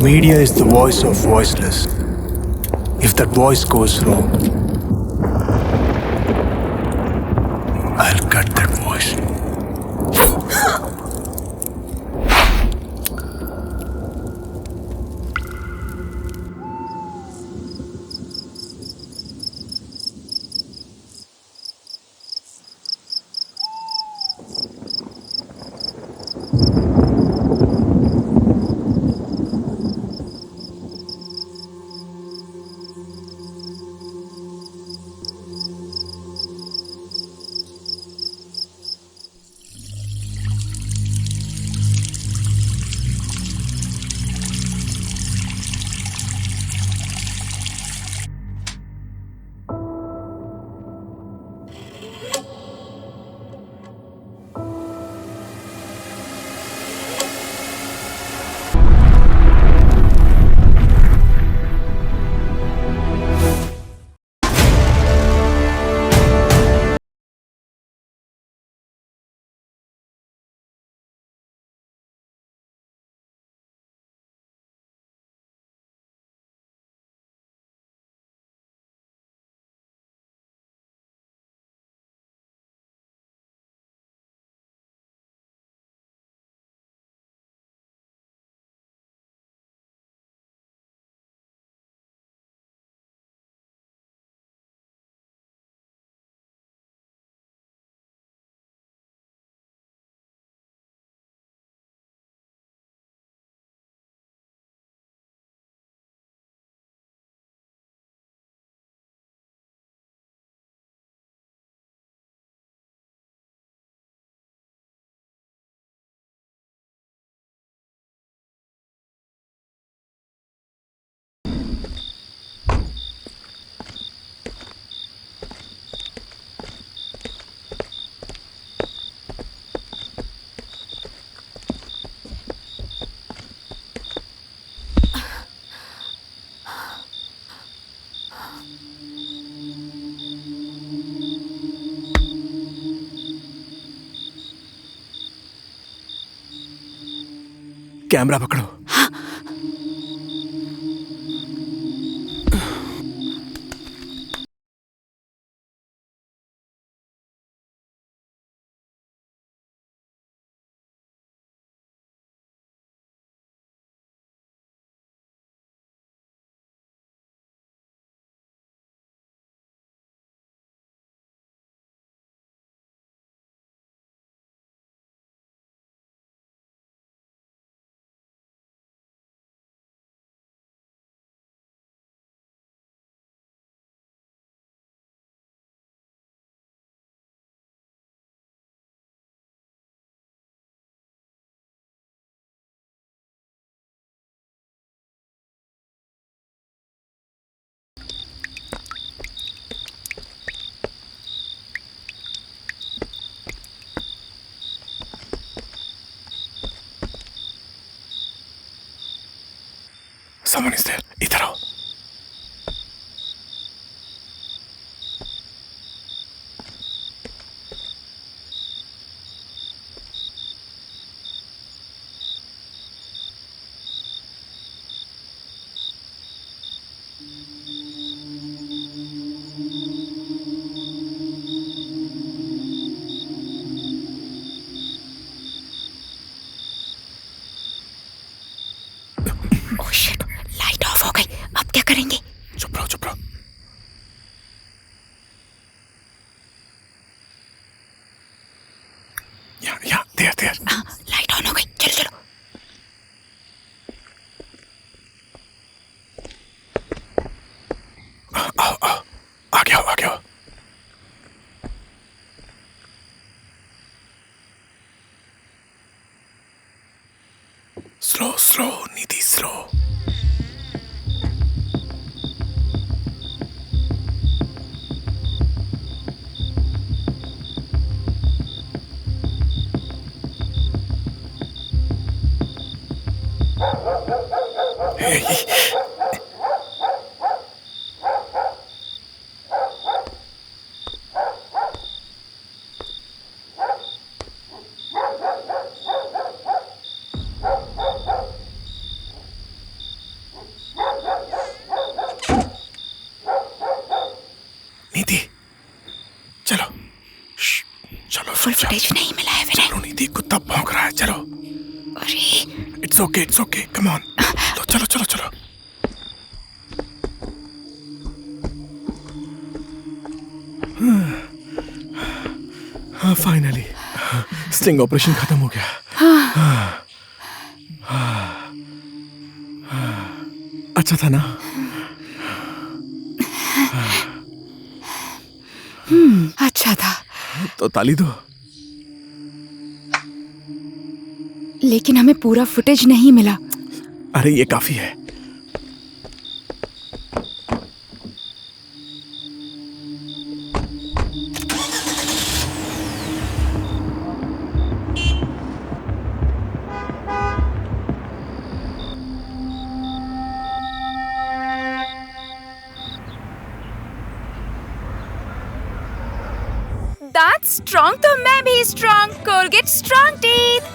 Media is the voice of voiceless. If that voice goes wrong, I'll cut that voice. Camera पकड़ो। Someone is there. इधर आओ। Oh shit, light of हो गई। अब क्या करेंगे? चुप रहो, चुप रहो। यहाँ देर देर। हाँ, लाइट ऑन हो गई। चलो चलो। आओ आओ, आगे आओ, आगे आओ। स्लो स्लो नीति, स्लो। फुल फुटेज नहीं मिला है विनय। चलो नीति, कुत्ता भौंक रहा है, चलो। अरे इट्स ओके, कम ऑन। चलो। हाँ, फाइनली स्टिंग ऑपरेशन खत्म हो गया। अच्छा था ना? अच्छा था, तो ताली दो। लेकिन हमें पूरा फुटेज नहीं मिला। अरे ये काफी है। दांत स्ट्रॉन्ग तो मैं भी strong. Colgate strong teeth.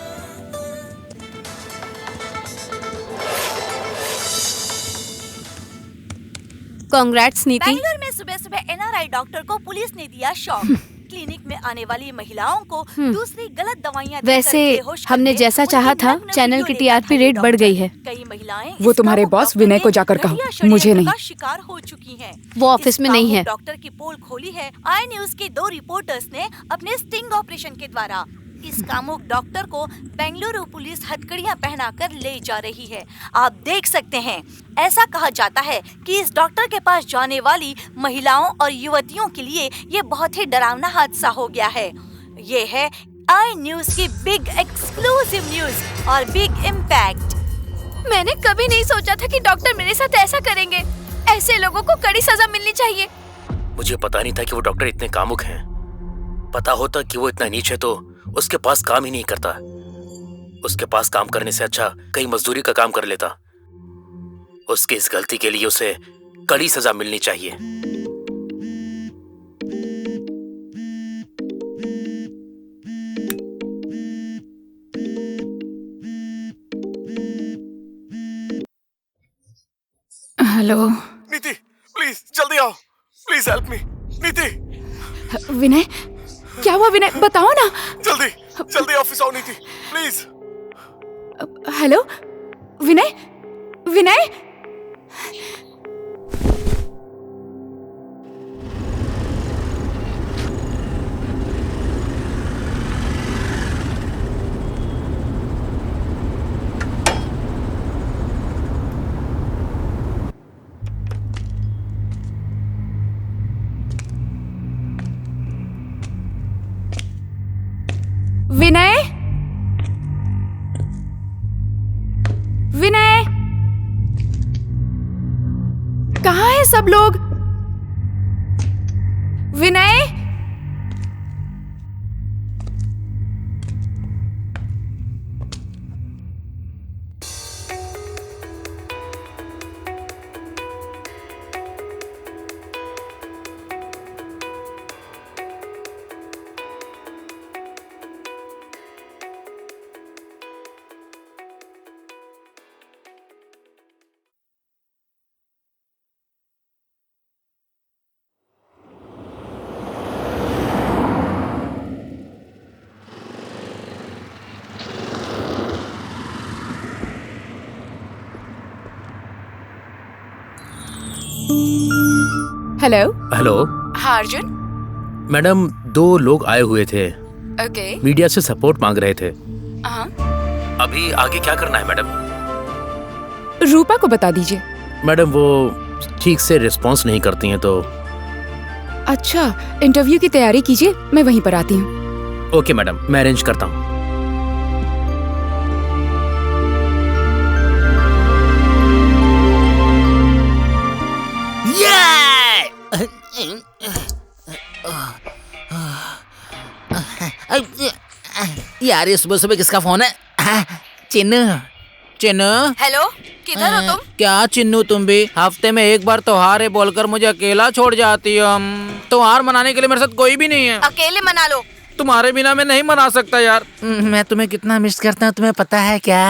Congrats नीति। बेंगलुरु में सुबह सुबह एनआरआई डॉक्टर को पुलिस ने दिया शॉक। क्लिनिक में आने वाली महिलाओं को दूसरी गलत दवाइयां वैसे हमने जैसा चाहा था, चैनल की टीआरपी रेट बढ़ गई है। कई महिलाएं वो तुम्हारे बॉस विनय को जाकर कहो, मुझे नहीं। शिकार हो चुकी हैं। वो ऑफिस में नहीं है। डॉक्टर की पोल खोली है आई न्यूज के 2 रिपोर्टर्स ने अपने स्टिंग ऑपरेशन के द्वारा। इस कामुक डॉक्टर को बेंगलुरु पुलिस हथकड़ियां पहनाकर ले जा रही है। आप देख सकते हैं, ऐसा कहा जाता है कि इस डॉक्टर के पास जाने वाली महिलाओं और युवतियों के लिए ये बहुत ही डरावना हादसा हो गया है। ये है आई न्यूज की बिग एक्सक्लूसिव न्यूज और बिग इम्पैक्ट। मैंने कभी नहीं सोचा था कि डॉक्टर मेरे साथ ऐसा करेंगे। ऐसे लोगों को कड़ी सजा मिलनी चाहिए। मुझे पता नहीं था कि वो डॉक्टर इतने कामुक हैं। पता होता कि वो इतना नीच है तो उसके पास काम ही नहीं करता। उसके पास काम करने से अच्छा कहीं मजदूरी का काम कर लेता। उसकी इस गलती के लिए उसे कड़ी सजा मिलनी चाहिए। हेलो नीति, प्लीज जल्दी आओ, प्लीज हेल्प मी। नीति, विनय, क्या हुआ विनय, बताओ ना। जल्दी ऑफिस आओ नीति, प्लीज। हेलो विनय, विनय। विनय, विनय, कहाँ है सब लोग? विनय, हेलो। हेलो। हाँ अर्जुन। मैडम, 2 लोग आए हुए थे। ओके। मीडिया से सपोर्ट मांग रहे थे। हाँ। अभी आगे क्या करना है मैडम? रूपा को बता दीजिए। मैडम, वो ठीक से रिस्पॉन्स नहीं करती हैं तो। अच्छा, इंटरव्यू की तैयारी कीजिए, मैं वहीं पर आती हूँ। ओके मैडम, मैं अरेंज करता हूँ। यार ये सुबह सुबह किसका फोन है? चिन्नू। चिन्नू, हेलो, किधर हो तुम? क्या चिन्नू, तुम भी हफ्ते में एक बार त्योहार है बोलकर मुझे अकेला छोड़ जाती हो। त्योहार मनाने के लिए मेरे साथ कोई भी नहीं है। अकेले मना लो। तुम्हारे बिना मैं नहीं मना सकता यार। मैं तुम्हें कितना मिस करता हूँ तुम्हें पता है क्या?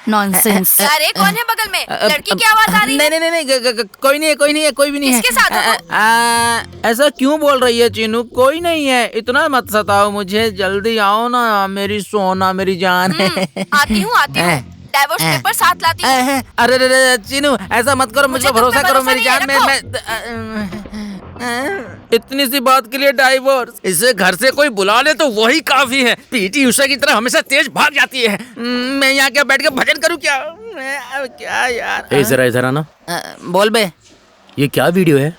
नॉनसेंस। अरे कौन है बगल में? लड़की की आवाज आ रही है। नहीं, कोई नहीं है, कोई नहीं है, कोई भी नहीं है। किसके साथ हो तुम? ऐसा क्यों बोल रही है चीनू? कोई नहीं है, इतना मत सताओ मुझे, जल्दी आओ ना मेरी सोना, मेरी जान। आती हूँ डाइवोर्स पेपर साथ लाती हूँ। अरे चीनू ऐसा मत करो, मुझे भरोसा करो मेरी जान। इतनी सी बात के लिए डाइवोर्स? इसे घर से कोई बुला ले तो वही काफी है। पीटी उषा की तरह हमेशा तेज भाग जाती है। मैं यहाँ क्या बैठ के भजन करूँ क्या? क्या यार। जरा इधर आना। बोल बे। ये क्या वीडियो है?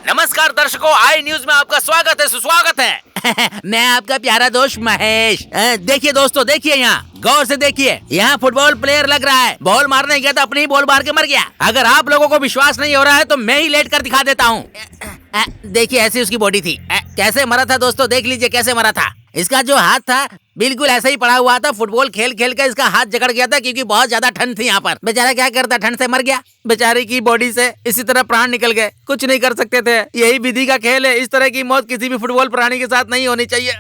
नमस्कार दर्शकों, आई न्यूज में आपका स्वागत है, सुस्वागत है। मैं आपका प्यारा दोस्त महेश। देखिए दोस्तों, देखिए यहाँ गौर से देखिए, यहाँ फुटबॉल प्लेयर लग रहा है। बॉल मारने गया तो अपनी ही बॉल मार के मर गया। अगर आप लोगों को विश्वास नहीं हो रहा है तो मैं ही लेट कर दिखा देता हूँ। देखिए ऐसी उसकी बॉडी थी। कैसे मरा था दोस्तों, देख लीजिए कैसे मरा था। इसका जो हाथ था बिल्कुल ऐसा ही पड़ा हुआ था। फुटबॉल खेल खेल कर इसका हाथ जकड़ गया था क्योंकि बहुत ज्यादा ठंड थी यहाँ पर। बेचारा क्या करता, ठंड से मर गया। बेचारे की बॉडी से इसी तरह प्राण निकल गए। कुछ नहीं कर सकते थे, यही विधि का खेल है। इस तरह की मौत किसी भी फुटबॉल प्राणी के साथ नहीं होनी चाहिए।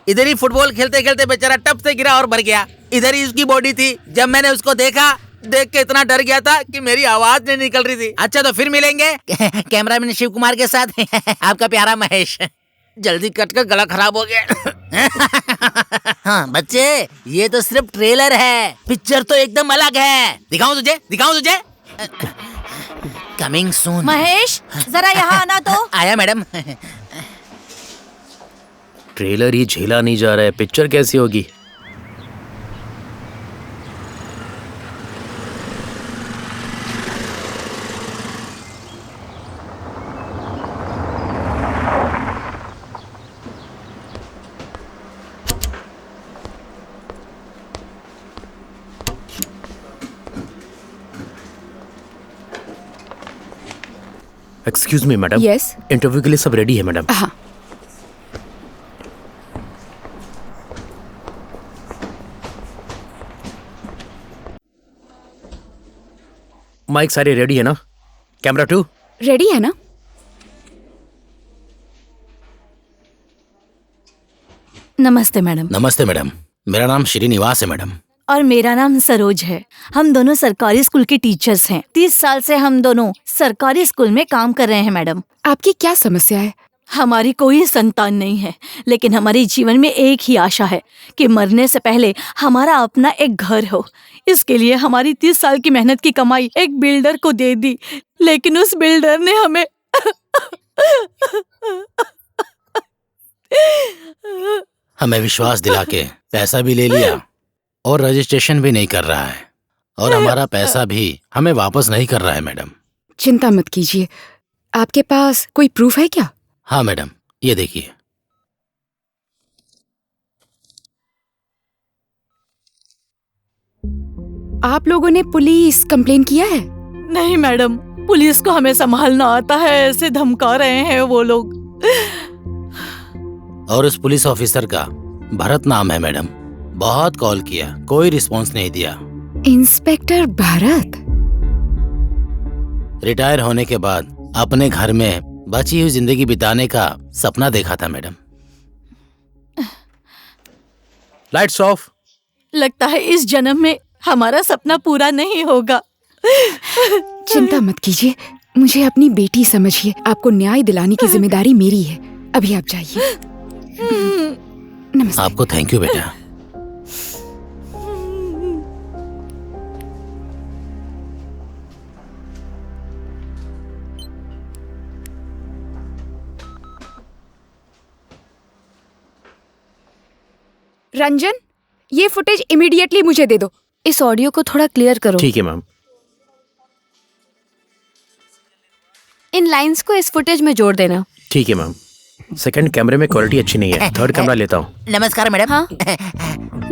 इधर ही फुटबॉल खेलते खेलते बेचारा टप से गिरा और मर गया। इधर ही उसकी बॉडी थी। जब मैंने उसको देखा, देख के इतना डर गया था कि मेरी आवाज नहीं निकल रही थी। अच्छा तो फिर मिलेंगे कैमरामैन शिव कुमार के साथ आपका प्यारा महेश। जल्दी कट कर गला खराब हो गया। हाँ बच्चे, ये तो सिर्फ ट्रेलर है, पिक्चर तो एकदम अलग है। दिखाऊं तुझे? Coming soon. महेश जरा यहाँ आना तो। आया मैडम। ट्रेलर ही झेला नहीं जा रहा है, पिक्चर कैसी होगी? Excuse me madam. Yes. Interview के लिए सब रेडी है मैडम। हाँ। माइक सारे रेडी है ना? कैमरा 2 रेडी है ना? नमस्ते मैडम। नमस्ते मैडम, मेरा नाम श्रीनिवास है मैडम। और मेरा नाम सरोज है। हम दोनों सरकारी स्कूल के टीचर्स हैं। 30 साल से हम दोनों सरकारी स्कूल में काम कर रहे हैं मैडम। आपकी क्या समस्या है? हमारी कोई संतान नहीं है, लेकिन हमारे जीवन में एक ही आशा है कि मरने से पहले हमारा अपना एक घर हो। इसके लिए हमारी 30 साल की मेहनत की कमाई एक बिल्डर को दे दी, लेकिन उस बिल्डर ने हमें हमें विश्वास दिला के पैसा भी ले लिया और रजिस्ट्रेशन भी नहीं कर रहा है, और हमारा पैसा भी हमें वापस नहीं कर रहा है मैडम। चिंता मत कीजिए। आपके पास कोई प्रूफ है क्या? हाँ मैडम, ये देखिए। आप लोगों ने पुलिस कंप्लेन किया है? नहीं मैडम, पुलिस को हमें संभालना आता है, ऐसे धमका रहे हैं वो लोग। और उस पुलिस ऑफिसर का भरत नाम है मैडम। बहुत कॉल किया, कोई रिस्पॉन्स नहीं दिया। इंस्पेक्टर भरत? रिटायर होने के बाद अपने घर में बची हुई जिंदगी बिताने का सपना देखा था मैडम। Lights off. लगता है इस जन्म में हमारा सपना पूरा नहीं होगा। चिंता मत कीजिए, मुझे अपनी बेटी समझिए। आपको न्याय दिलाने की जिम्मेदारी मेरी है। अभी आप जाइए। नमस्ते। आपको थैंक यू बेटा। रंजन, ये फुटेज इमीडिएटली मुझे दे दो। इस ऑडियो को थोड़ा क्लियर करो। ठीक है मैम। इन लाइंस को इस फुटेज में जोड़ देना। ठीक है मैम। सेकंड कैमरे में क्वालिटी अच्छी नहीं है, थर्ड कैमरा लेता हूँ। नमस्कार मैडम। हाँ?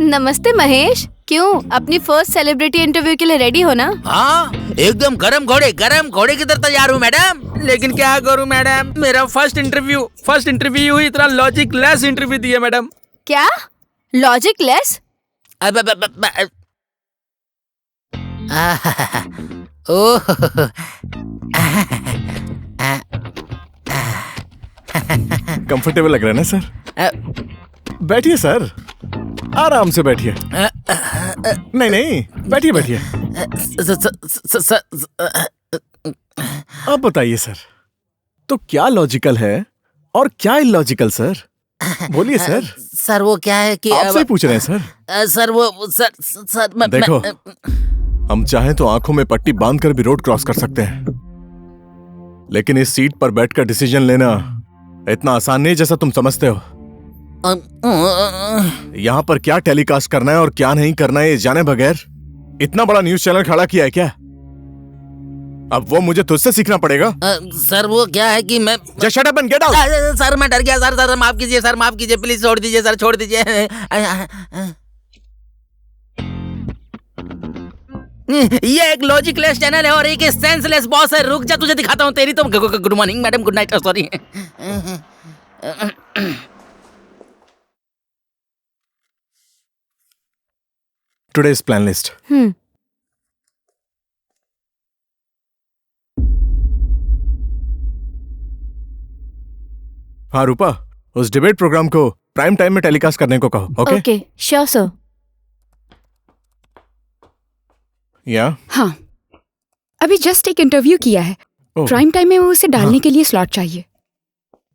नमस्ते महेश, क्यों अपनी फर्स्ट सेलिब्रिटी इंटरव्यू के लिए रेडी हो ना? हाँ, एकदम गरम घोड़े की तरह तैयार हूँ मैडम। लेकिन क्या करूँ मैडम, मेरा फर्स्ट इंटरव्यू ही इतना लॉजिक लेस इंटरव्यू दिया मैडम। क्या लॉजिक लेस? कंफर्टेबल लग रहा है ना सर? बैठिए सर, आराम से बैठिए। नहीं नहीं, बैठिए बैठिए। अब बताइए सर, तो क्या लॉजिकल है और क्या इलॉजिकल सर? बोलिए सर। सर वो क्या है कि आपसे ही पूछ रहे हैं सर। सर वो सर देखो, हम चाहें तो आंखों में पट्टी बांधकर भी रोड क्रॉस कर सकते हैं, लेकिन इस सीट पर बैठकर डिसीजन लेना इतना आसान नहीं जैसा तुम समझते हो। यहाँ पर क्या टेलीकास्ट करना है और क्या नहीं करना है ये जाने बगैर इतना बड़ा न्यूज चैनल खड़ा किया है क्या? अब वो मुझे तुझसे सीखना पड़ेगा। सर वो क्या है कि मैं Just shut up and get out! Sir मैं डर गया सर। सर माफ कीजिए सर, माफ कीजिए, प्लीज छोड़ दीजिए सर, छोड़ दीजिए। ये एक लॉजिकलेस चैनल है और एक सेंसलेस बॉस है। रुक जा, तुझे दिखाता हूँ तेरी तो। Good morning madam, good night, sorry. Today's plan list. हाँ रूपा, उस डिबेट प्रोग्राम को प्राइम टाइम में टेलीकास्ट करने को कहो। ओके? Okay, sure sir. या? हाँ, अभी जस्ट एक इंटरव्यू किया है। ओह, प्राइम टाइम में वो उसे डालने के लिए स्लॉट चाहिए।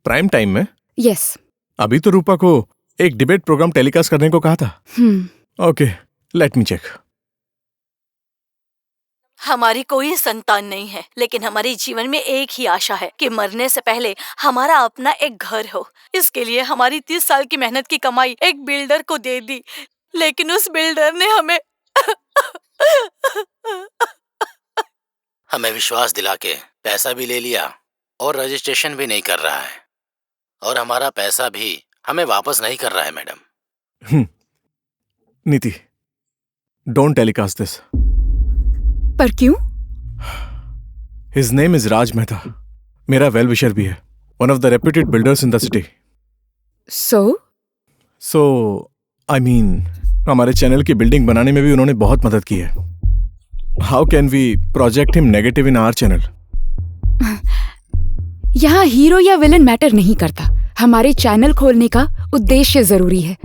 प्राइम टाइम में? यस। अभी तो रूपा को एक डिबेट प्रोग्राम टेलीकास्ट करने को कहा था। Okay, let me check. हमारी कोई संतान नहीं है, लेकिन हमारे जीवन में एक ही आशा है कि मरने से पहले हमारा अपना एक घर हो। इसके लिए हमारी 30 साल की मेहनत की कमाई एक बिल्डर को दे दी, लेकिन उस बिल्डर ने हमें विश्वास दिला के पैसा भी ले लिया और रजिस्ट्रेशन भी नहीं कर रहा है, और हमारा पैसा भी हमें वापस नहीं कर रहा है मैडम। नीति, डोंट टेलीकास्ट दिस। पर क्यों? His name is Raj Mehta, मेरा वेल विशर भी है, one of the reputed builders in the city. So I mean हमारे चैनल की बिल्डिंग बनाने में भी उन्होंने बहुत मदद की है। How can we project him negative in our channel? यहाँ हीरो या विलन मैटर नहीं करता, हमारे चैनल खोलने का उद्देश्य जरूरी है।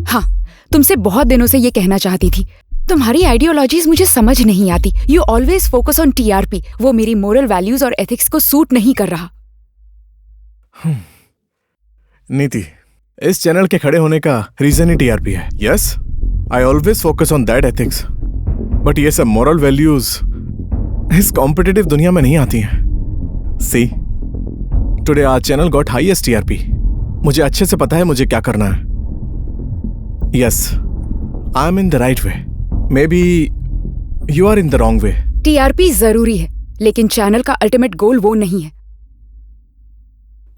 हाँ, तुमसे बहुत दिनों से ये कहना चाहती थी, तुम्हारी आइडियोलॉजीज मुझे समझ नहीं आती। You always focus on TRP, वो मेरी मोरल वैल्यूज और एथिक्स को सूट नहीं कर रहा। नीति, इस चैनल के खड़े होने का रीजन ही टीआरपी है। Yes, I always focus on that ethics, but ये सब मोरल वैल्यूज इस कॉम्पिटिटिव दुनिया में नहीं आती हैं। See, today our channel got highest TRP. मुझे अच्छे से पता है मुझे क्या करना है। Yes, I am in the right way, may be you are in the wrong way. TRP जरूरी है, लेकिन चैनल का अल्टीमेट गोल वो नहीं है।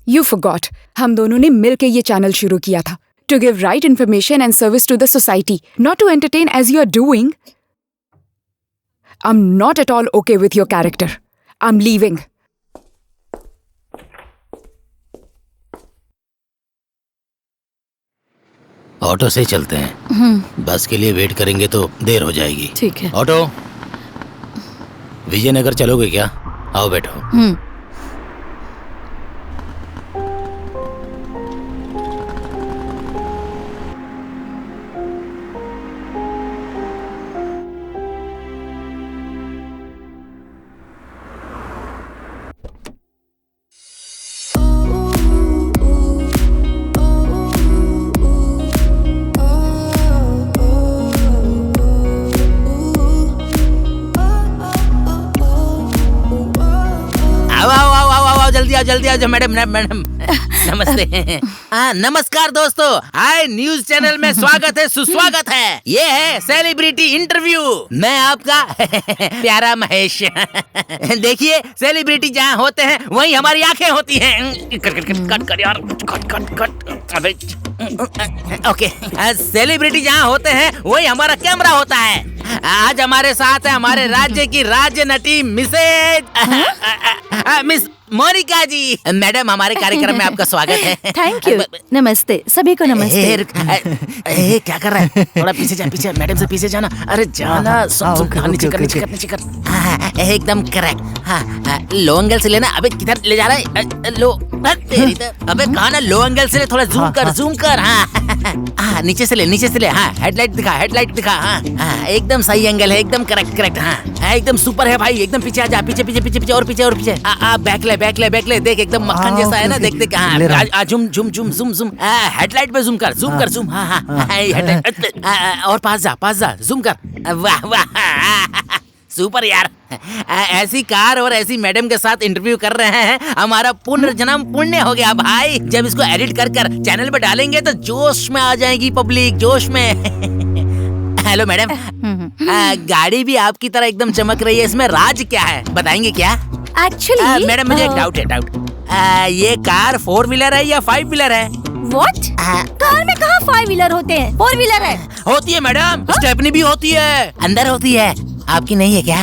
यू फॉरगॉट, हम दोनों ने मिलकर ये चैनल शुरू किया था, to give right information and service to the society, not to entertain as you are doing. I am not at all okay with your character. I am leaving. Auto से चलते हैं, बस के लिए वेट करेंगे तो देर हो जाएगी। ठीक है। ऑटो, विजयनगर चलोगे क्या? आओ बैठो। जल्दी आ जाओ मैडम। नमस्ते। नमस्कार दोस्तों, आई न्यूज चैनल में स्वागत है, सुस्वागत है। ये है सेलिब्रिटी इंटरव्यू। मैं आपका प्यारा महेश। देखिए, सेलिब्रिटी जहाँ होते हैं वहीं हमारी आंखें होती हैं। कट कर यार, कट। अबे ओके, सेलिब्रिटी जहाँ होते हैं वही हमारा कैमरा होता है। आज हमारे साथ है हमारे राज्य की राज्य नटी मिस मोनिका जी। मैडम, हमारे कार्यक्रम में आपका स्वागत है। Thank you. नमस्ते सभी को, नमस्ते। क्या कर रहा है? थोड़ा पीछे जा, पीछे मैडम से पीछे जाना। अरे जाना, नीचे कर। एकदम करेक्ट। हाँ, लो एंगल से लेना। अबे किधर ले जा रहा है? लो तेरी तो अबे कहा ना लो एंगल से ले, थोड़ा जूम कर हाँ नीचे से ले हाँ हेडलाइट दिखा हाँ एकदम सही एंगल है, एकदम करेक्ट हाँ एकदम सुपर है भाई, एकदम पीछे आ जा, पीछे और पीछे बैक ले देख एकदम मक्खन जैसा है ना, देख हाँ जूम हेडलाइट पे जूम कर हाँ हेडलाइट और पास जा जूम कर, वाह सुपर यार। ऐसी कार और ऐसी मैडम के साथ इंटरव्यू कर रहे हैं, हमारा पुनर्जन्म पुण्य हो गया भाई। जब इसको एडिट कर चैनल पे डालेंगे तो जोश में आ जाएगी पब्लिक, जोश में। हेलो मैडम, गाड़ी भी आपकी तरह एकदम चमक रही है, इसमें राज क्या है बताएंगे क्या? एक्चुअली मैडम मुझे एक डाउट है, ये कार 4 व्हीलर है या 5 व्हीलर है? व्हाट? कार में कहाँ 5 व्हीलर होते हैं, 4 व्हीलर है। होती है मैडम, स्टेपनी भी होती है, अंदर होती है, आपकी नहीं है क्या?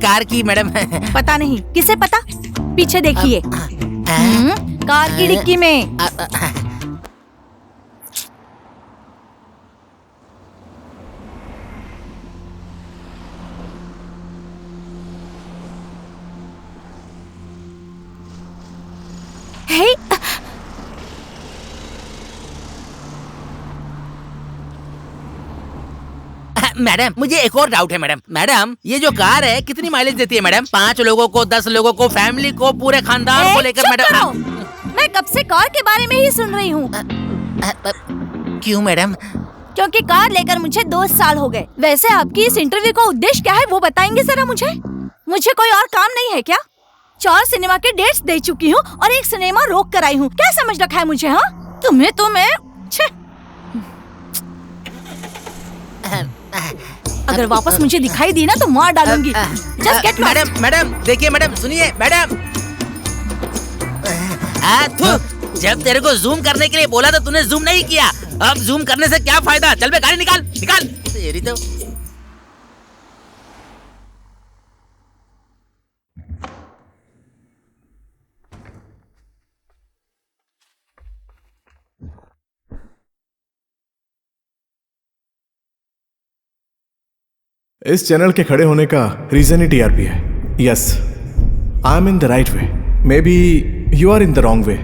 कार की मैडम। पता नहीं, किसे पता? पीछे देखिए, कार की डिक्की में। हे, मैडम मुझे एक और डाउट है मैडम ये जो कार है कितनी माइलेज देती है मैडम? 5 लोगों को, 10 लोगों को, फैमिली को, पूरे खानदान को लेकर मैडम? मैं कब से कार के बारे में ही सुन रही हूँ। क्यों मैडम? क्योंकि कार लेकर मुझे 2 साल हो गए। वैसे आपकी इस इंटरव्यू का उद्देश्य क्या है वो बताएंगे जरा मुझे? मुझे कोई और काम नहीं है क्या? 4 सिनेमा के डेट्स दे चुकी हूँ और 1 सिनेमा रोक कर आई हूँ। क्या समझ रखा है मुझे? हाँ तुम्हें तो मैं अगर वापस मुझे दिखाई दी ना तो मार डालूंगी। Just get lost। मैडम देखिए मैडम, सुनिए मैडम, जब तेरे को जूम करने के लिए बोला तो तूने जूम नहीं किया, अब जूम करने से क्या फायदा? चल बे गाड़ी निकाल तेरी तो। इस चैनल के खड़े होने का रीजन ही टीआरपी है। Yes, I am in the right way, may be you are in the wrong way.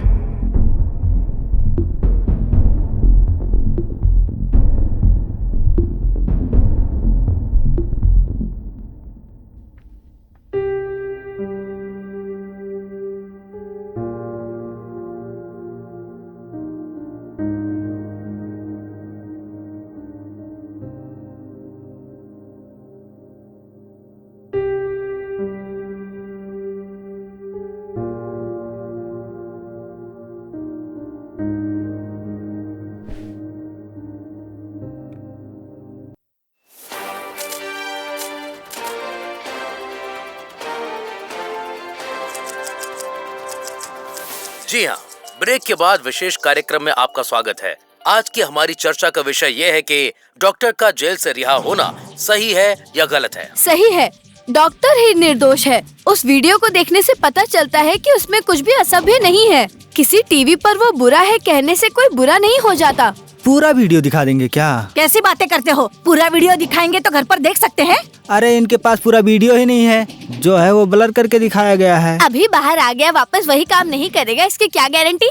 जी हाँ, ब्रेक के बाद विशेष कार्यक्रम में आपका स्वागत है। आज की हमारी चर्चा का विषय ये है कि डॉक्टर का जेल से रिहा होना सही है या गलत है? सही है, डॉक्टर ही निर्दोष है। उस वीडियो को देखने से पता चलता है कि उसमें कुछ भी असभ्य नहीं है। किसी टीवी पर वो बुरा है कहने से कोई बुरा नहीं हो जाता। पूरा वीडियो दिखा देंगे क्या? कैसी बातें करते हो? पूरा वीडियो दिखाएंगे तो घर पर देख सकते हैं। अरे इनके पास पूरा वीडियो ही नहीं है, जो है वो ब्लर करके दिखाया गया है। अभी बाहर आ गया, वापस वही काम नहीं करेगा, इसकी क्या गारंटी?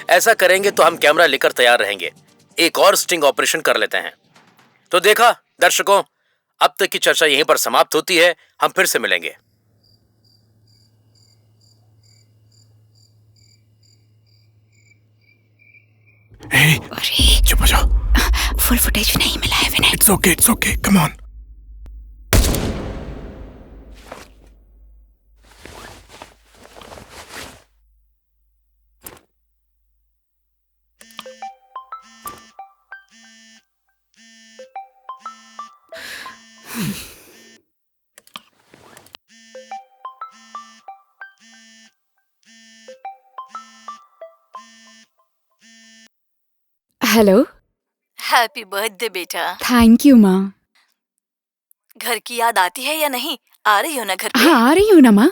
ऐसा करेंगे तो हम कैमरा लेकर तैयार रहेंगे। एक और स्टिंग ऑपरेशन कर लेते हैं। तो देखा दर्शकों, अब तक की चर्चा यहीं पर समाप्त होती है। हम फिर से मिलेंगे। Hey, चुप हो जाओ। फुल फुटेज नहीं मिला है विनय। It's okay, come on. Hello. Happy birthday बेटा। थैंक यू माँ। घर की याद आती है या नहीं? आ रही हो ना घर पे? हाँ आ रही हूँ ना माँ।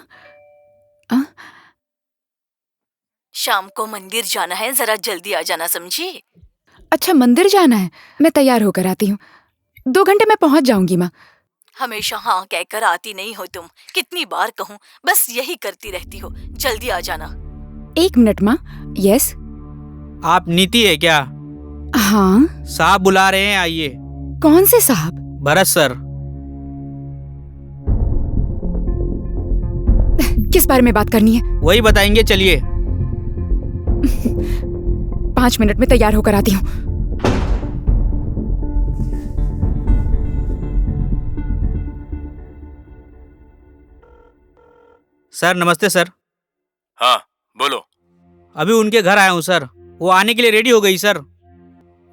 शाम को मंदिर जाना है, जरा जल्दी आ जाना, समझी? अच्छा मंदिर जाना है, मैं तैयार होकर आती हूँ। 2 घंटे में पहुँच जाऊंगी माँ। हमेशा हाँ कहकर आती नहीं हो तुम। कितनी बार कहूँ, बस यही करती रहती हो। जल्दी आ जाना। 1 मिनट माँ। यस। आप नीति है क्या? हाँ। साहब बुला रहे हैं, आइए। कौन से साहब? भरत सर। किस बारे में बात करनी है? वही बताएंगे, चलिए। 5 मिनट में तैयार होकर आती हूँ। सर नमस्ते सर। हाँ बोलो। अभी उनके घर आया हूँ सर, वो आने के लिए रेडी हो गई सर।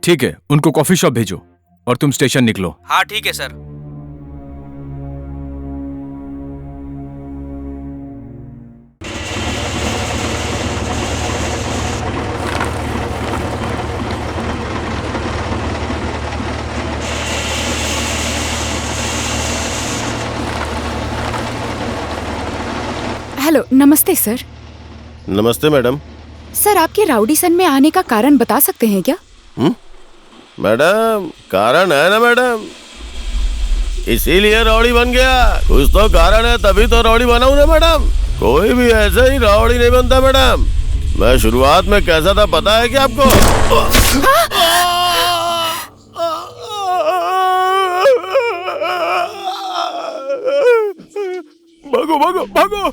ठीक है, उनको कॉफी शॉप भेजो और तुम स्टेशन निकलो। हाँ ठीक है सर। हेलो, नमस्ते सर। नमस्ते मैडम। सर, आपके राउडी सन में आने का कारण बता सकते हैं क्या? मैडम कारण है ना मैडम, इसीलिए रौड़ी बन गया। कुछ तो कारण है, तभी तो रौड़ी बना हूं ना मैडम। कोई भी ऐसे ही रौड़ी नहीं बनता मैडम। मैं शुरुआत में कैसा था पता है क्या आपको? भागो भागो भागो।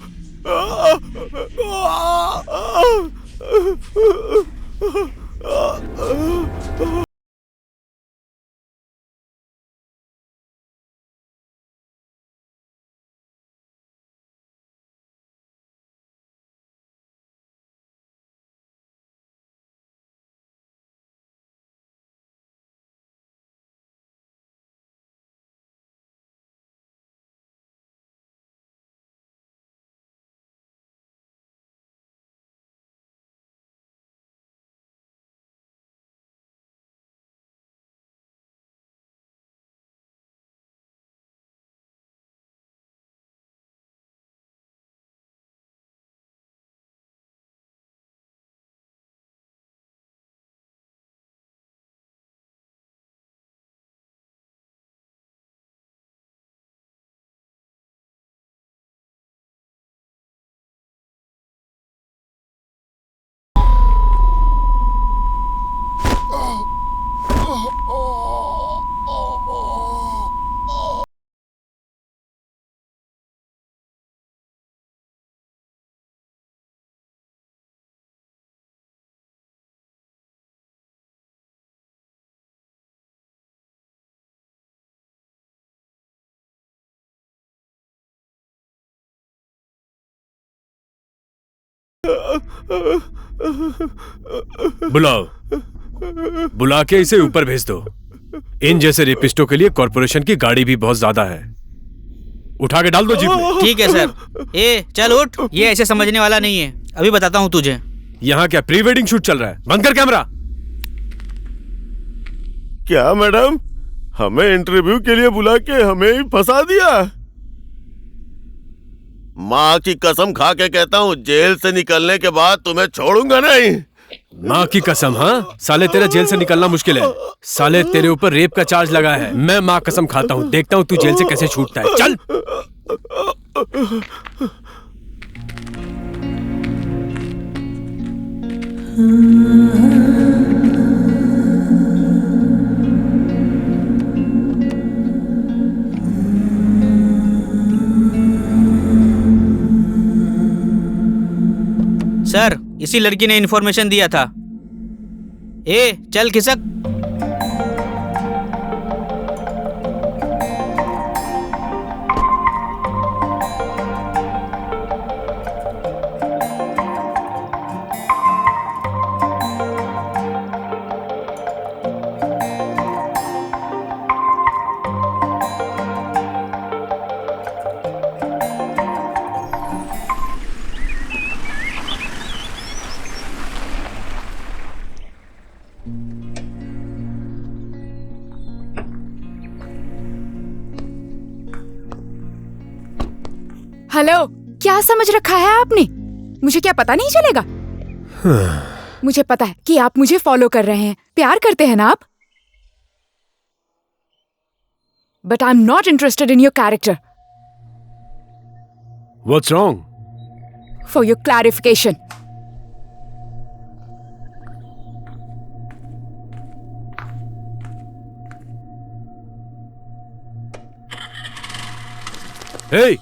बुलाओ, बुला के इसे ऊपर भेज दो। इन जैसे रेपिस्टों के लिए कॉर्पोरेशन की गाड़ी भी बहुत ज्यादा है। उठा के डाल दो जीप में। ठीक है सर। ए चल उठ, ये ऐसे समझने वाला नहीं है। अभी बताता हूँ तुझे। यहाँ क्या प्री वेडिंग शूट चल रहा है? बंद कर कैमरा। क्या मैडम, हमें इंटरव्यू के लिए बुला के हमें ही फंसा दिया? माँ की कसम खा के कहता हूँ, जेल से निकलने के बाद तुम्हें छोड़ूंगा नहीं। माँ की कसम? हाँ साले, तेरा जेल से निकलना मुश्किल है। साले तेरे ऊपर रेप का चार्ज लगा है। मैं माँ कसम खाता हूँ, देखता हूँ तू जेल से कैसे छूटता है। चल। सर, इसी लड़की ने इन्फॉर्मेशन दिया था। ए चल खिसक। हेलो, क्या समझ रखा है आपने? मुझे क्या पता नहीं चलेगा? मुझे पता है कि आप मुझे फॉलो कर रहे हैं। प्यार करते हैं ना आप? but I'm not interested in your character. What's wrong? For your clarification. Hey!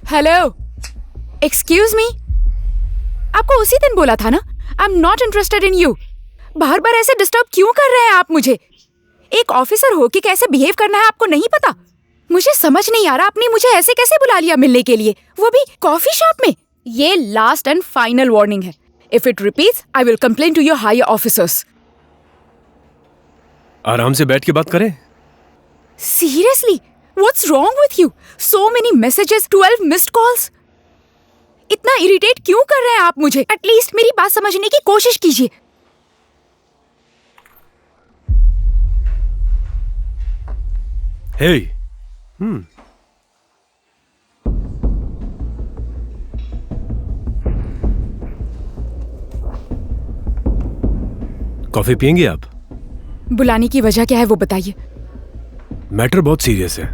Hello, excuse me, आपको उसी दिन बोला था ना, I am not interested in you. बार बार ऐसे डिस्टर्ब क्यों कर रहे हैं आप मुझे? एक ऑफिसर हो के कैसे बिहेव करना है आपको नहीं पता? मुझे समझ नहीं आ रहा आपने मुझे ऐसे कैसे बुला लिया मिलने के लिए, वो भी कॉफी शॉप में। ये लास्ट एंड फाइनल वार्निंग है। If it repeats I will complain to your higher officers. आराम से बैठ के बात करें। Seriously, What's wrong with you? So many messages, 12 missed calls. इतना इरिटेट क्यों कर रहे हैं आप मुझे? एटलीस्ट मेरी बात समझने की कोशिश कीजिए। Hey. कॉफी पियेंगे आप? बुलाने की वजह क्या है वो बताइए। मैटर बहुत सीरियस है।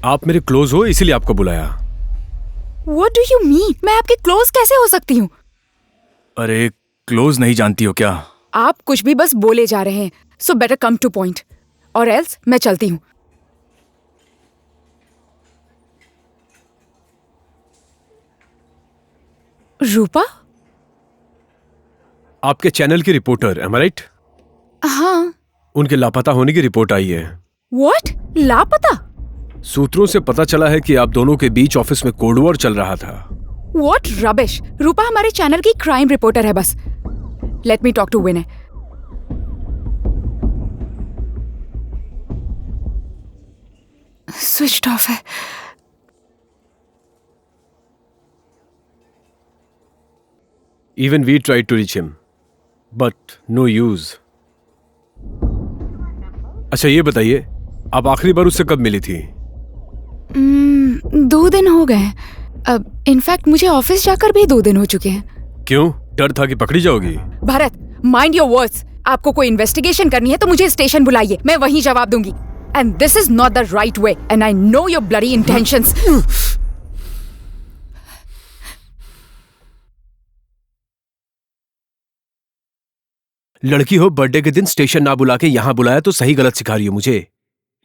आप मेरे क्लोज हो इसीलिए आपको बुलाया। What do you mean? मैं आपके क्लोज कैसे हो सकती हूँ? अरे क्लोज नहीं जानती हो क्या? आप कुछ भी बस बोले जा रहे हैं। So better come to point. और एल्स मैं चलती हूँ। रूपा? आपके चैनल की रिपोर्टर, am I right? हाँ। उनके लापता होने की रिपोर्ट आई है। What? लापता? सूत्रों से पता चला है कि आप दोनों के बीच ऑफिस में कोल्ड वॉर चल रहा था। What rubbish! रूपा हमारे चैनल की क्राइम रिपोर्टर है बस। Let me talk to Vinay. Switched off है। Even we tried to reach him, but no use. अच्छा ये बताइए, आप आखिरी बार उससे कब मिली थी? 2 दिन हो गए। अब इनफैक्ट मुझे ऑफिस जाकर भी 2 दिन हो चुके हैं। क्यों? डर था कि पकड़ी जाओगी? Bharat, mind your words. आपको कोई इन्वेस्टिगेशन करनी है तो मुझे स्टेशन बुलाइए, मैं वहीं जवाब दूंगी। And this is not the right way and I know your bloody intentions. लड़की हो, बर्थडे के दिन स्टेशन ना बुला के यहाँ बुलाया तो सही गलत सिखा रही हो मुझे।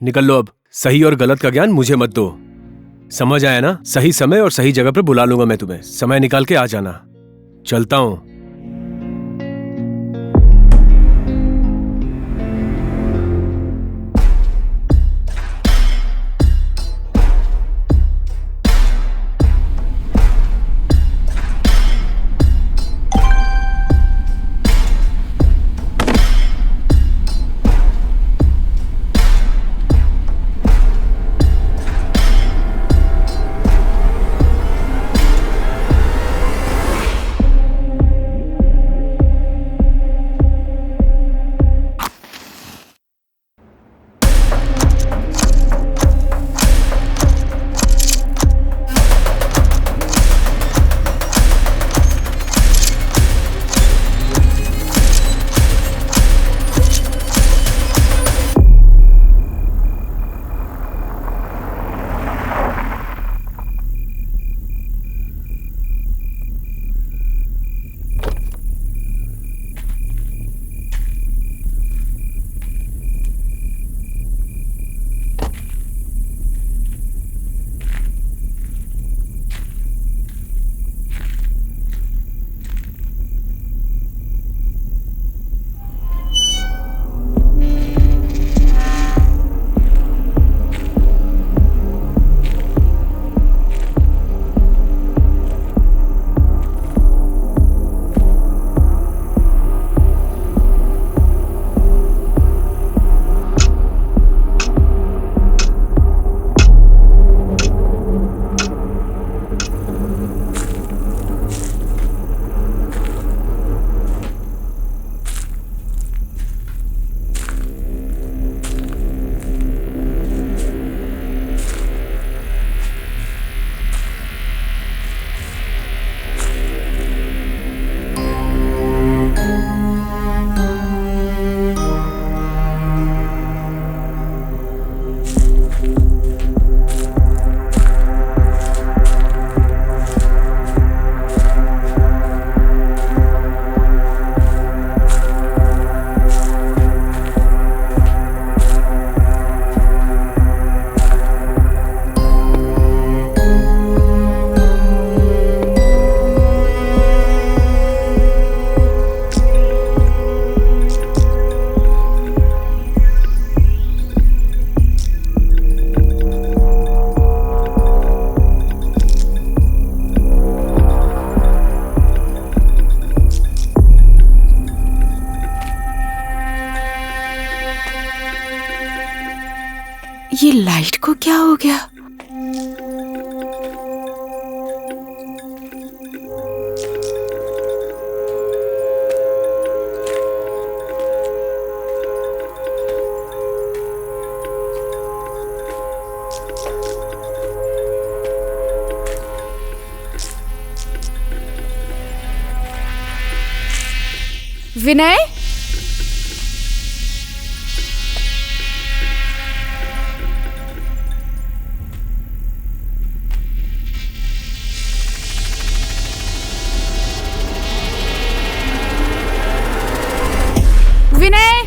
निकल लो अब। सही और गलत का ज्ञान मुझे मत दो। समझ आया ना? सही समय और सही जगह पर बुला लूंगा मैं तुम्हें। समय निकाल के आ जाना। चलता हूं। ये लाइट को क्या हो गया? विनय, विनय,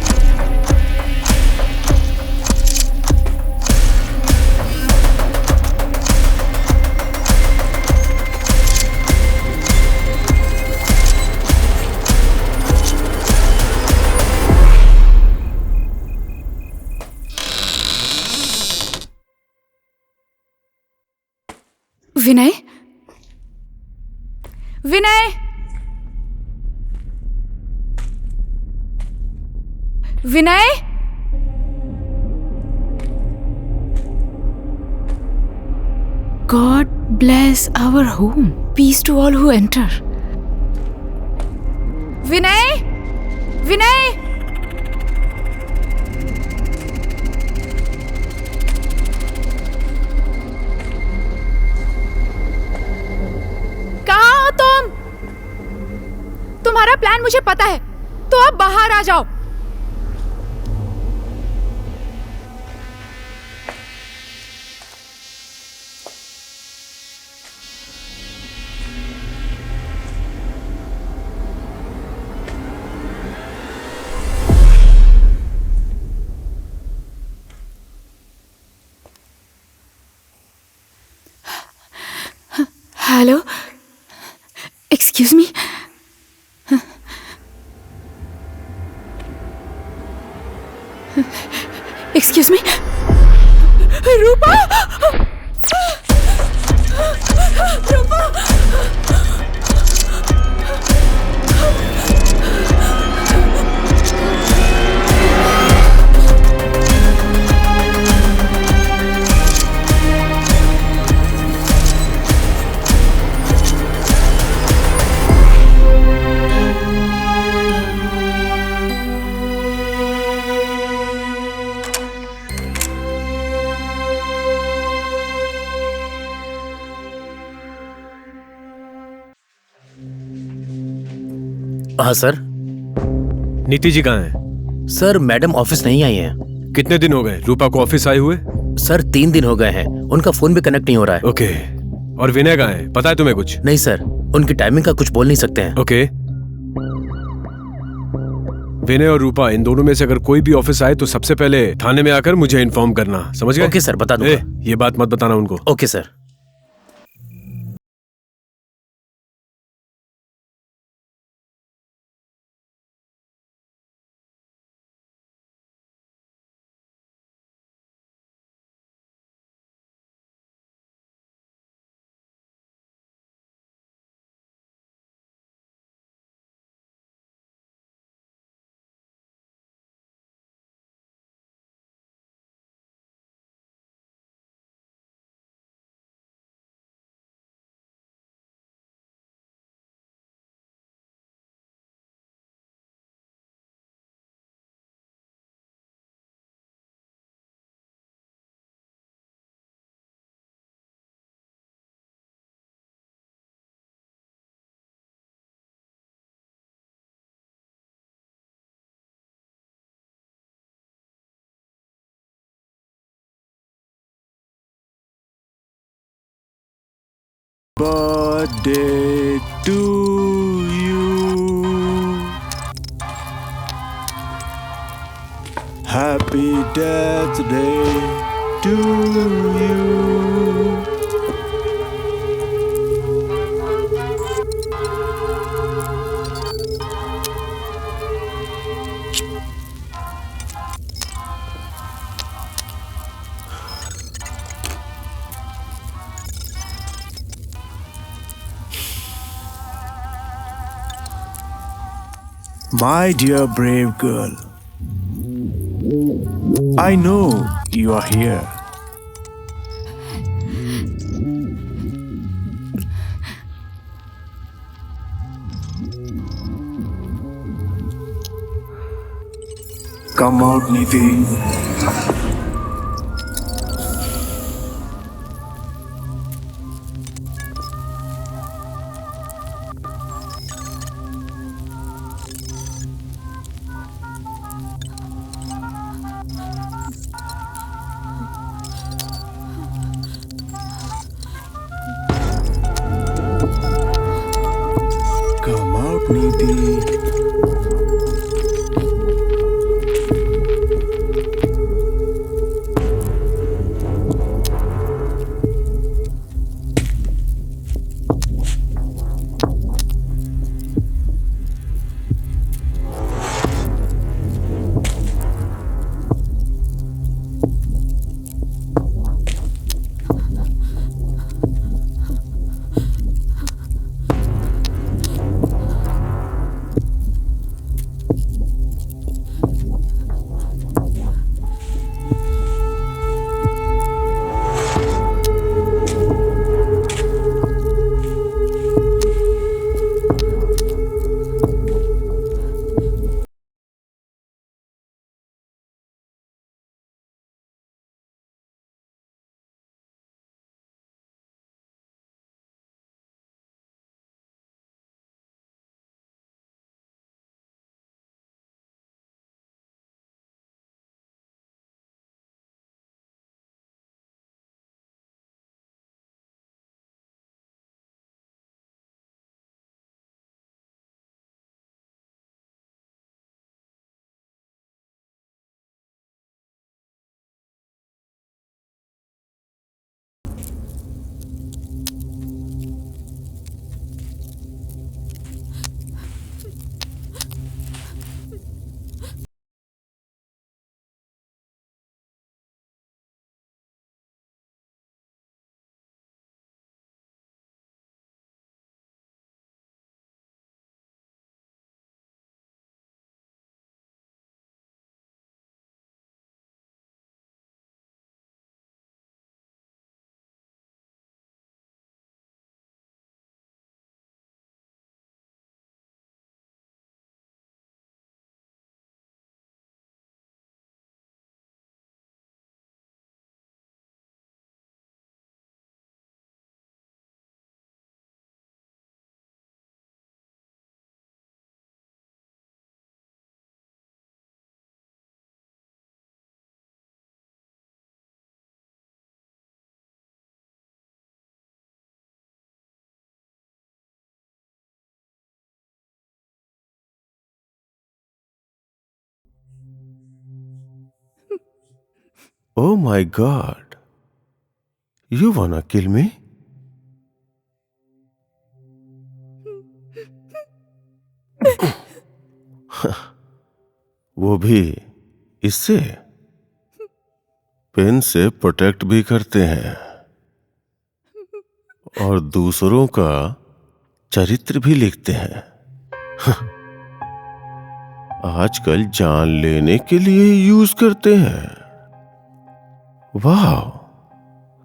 विनय, विनय, विनय, God bless our home. Peace to all who enter. विनय, विनय, कहाँ हो तुम? तुम्हारा प्लान मुझे पता है, तो अब बाहर आ जाओ। Hello, excuse me. Excuse me, Rupa, Rupa, हाँ सर। नीति जी कहाँ हैं? सर मैडम ऑफिस नहीं आई हैं। कितने दिन हो गए रूपा को ऑफिस आए हुए? सर 3 दिन हो गए हैं, उनका फोन भी कनेक्ट नहीं हो रहा है। ओके, और विनय कहाँ है? पता है तुम्हें कुछ? नहीं सर, उनकी टाइमिंग का कुछ बोल नहीं सकते हैं। ओके, विनय और रूपा इन दोनों में से अगर कोई भी ऑफिस आए तो सबसे पहले थाने में आकर मुझे इन्फॉर्म करना, समझ गए? ओके सर, बता दूंगा। ये बात मत बताना उनको। Okay sir. Birthday to you. Happy Death Day to you. My dear brave girl, I know you are here. Come out, Neeti. Come out, Neeti. Oh my God. You wanna kill me? वो भी इससे pen से protect भी करते हैं और दूसरों का चरित्र भी लिखते हैं। आजकल जान लेने के लिए यूज करते हैं। वाह,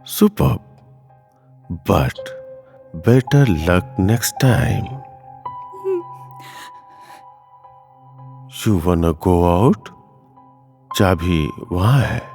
super, but better luck next time. You wanna go out? चाबी वहां है।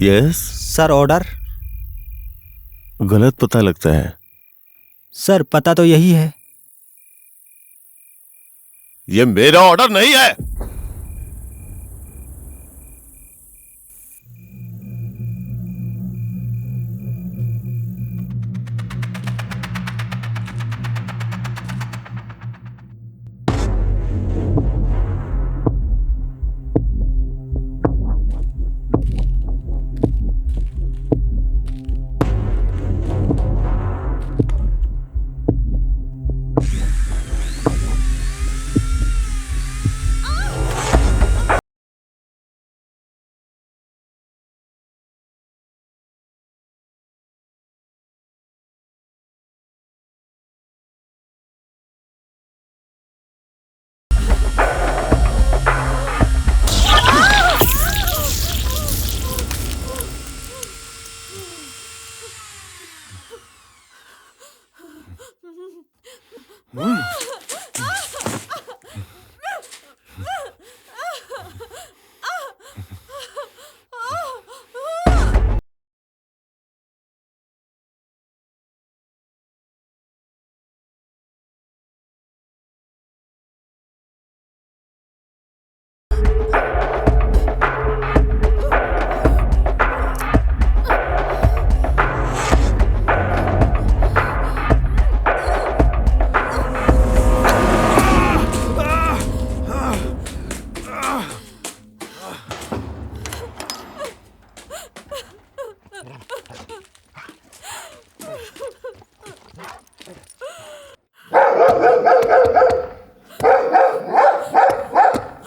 Yes sir order. गलत पता लगता है। सर पता तो यही है। ये मेरा ऑर्डर नहीं है।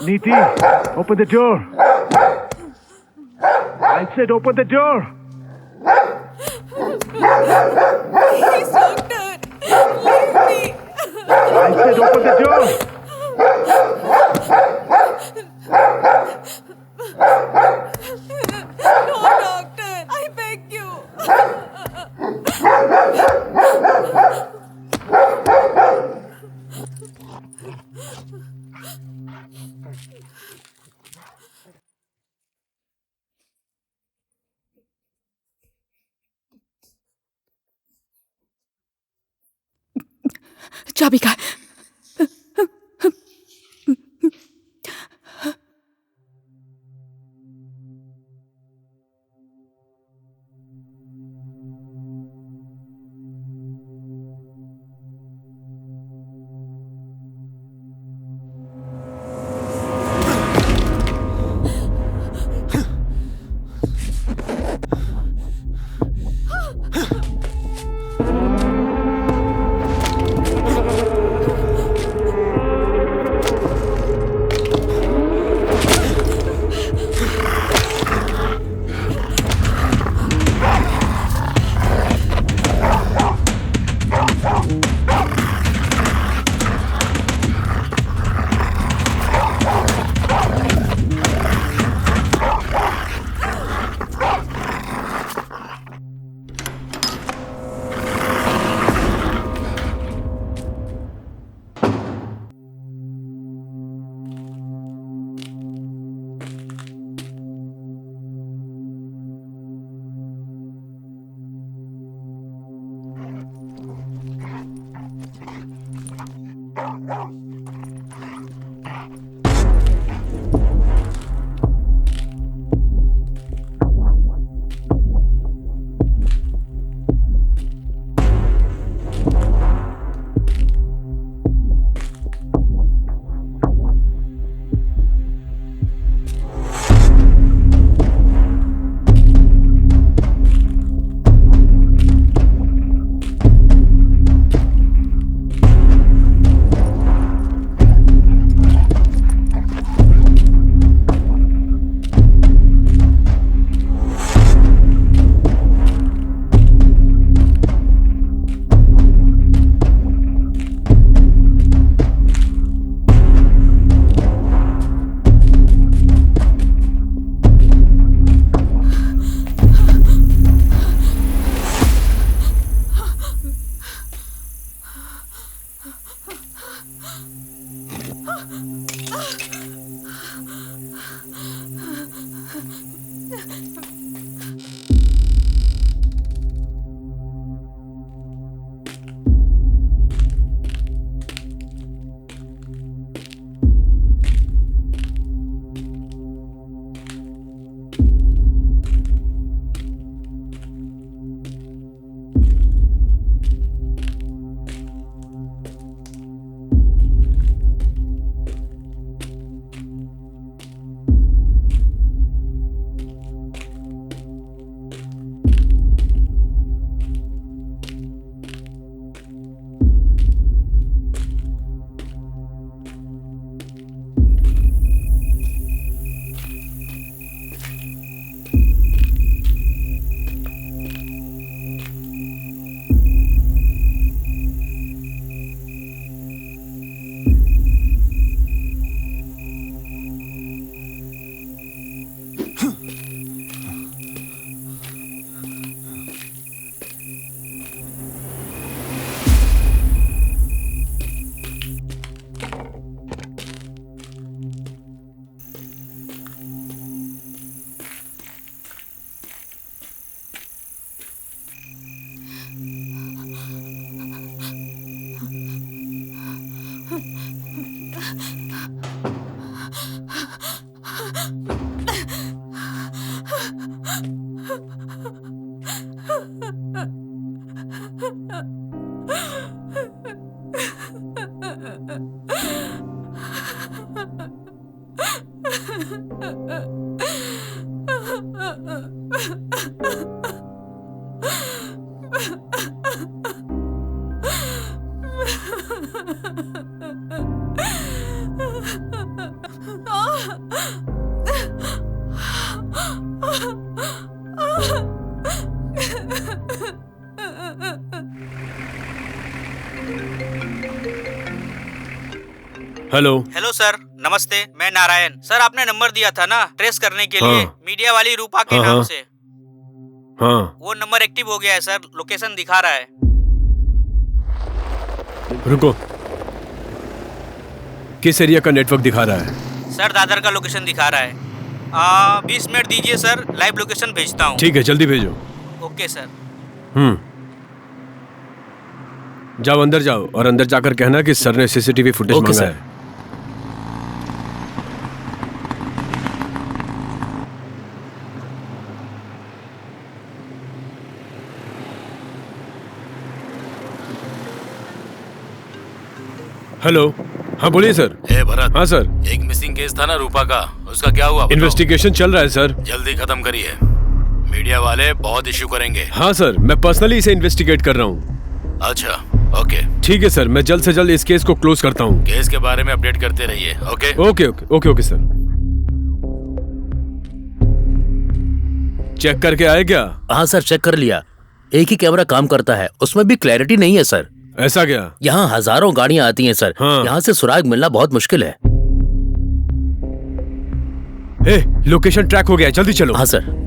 Neeti, open the door. I said open the door. Please, doctor, leave me. I said open the door. No, doctor, I beg you. चाबी का हेलो। हेलो सर, नमस्ते। मैं नारायण। सर आपने नंबर दिया था ना ट्रेस करने के लिए, मीडिया वाली रूपा के नाम से। हाँ। वो नंबर एक्टिव हो गया है सर, लोकेशन दिखा रहा है। रुको, किस एरिया का नेटवर्क दिखा रहा है? सर दादर का लोकेशन दिखा रहा है। 20 मिनट दीजिए सर, लाइव लोकेशन भेजता हूँ। ठीक है, जल्दी भेजो। Okay sir. जाओ अंदर जाओ और अंदर जाकर कहना कि सर ने सीसीटीवी फुटेज मांगा है। हेलो। हाँ बोलिए सर। भरत। हाँ सर। एक मिसिंग केस था ना रूपा का, उसका क्या हुआ? इन्वेस्टिगेशन चल रहा है सर। जल्दी खत्म करिए, मीडिया वाले बहुत इश्यू करेंगे। हाँ सर, मैं पर्सनली इसे इन्वेस्टिगेट कर रहा हूँ। अच्छा, ओके। ठीक है सर, मैं जल्द से जल्द इस केस को क्लोज करता हूँ। केस के बारे में अपडेट करते रहिए। Okay okay okay okay okay sir. Check करके आए क्या? हाँ सर, चेक कर लिया। एक ही कैमरा काम करता है, उसमें भी क्लैरिटी नहीं है सर। ऐसा क्या? यहाँ हजारों गाड़ियाँ आती हैं सर। हाँ। यहाँ से सुराग मिलना बहुत मुश्किल है। लोकेशन ट्रैक हो गया है, जल्दी चलो। हाँ सर।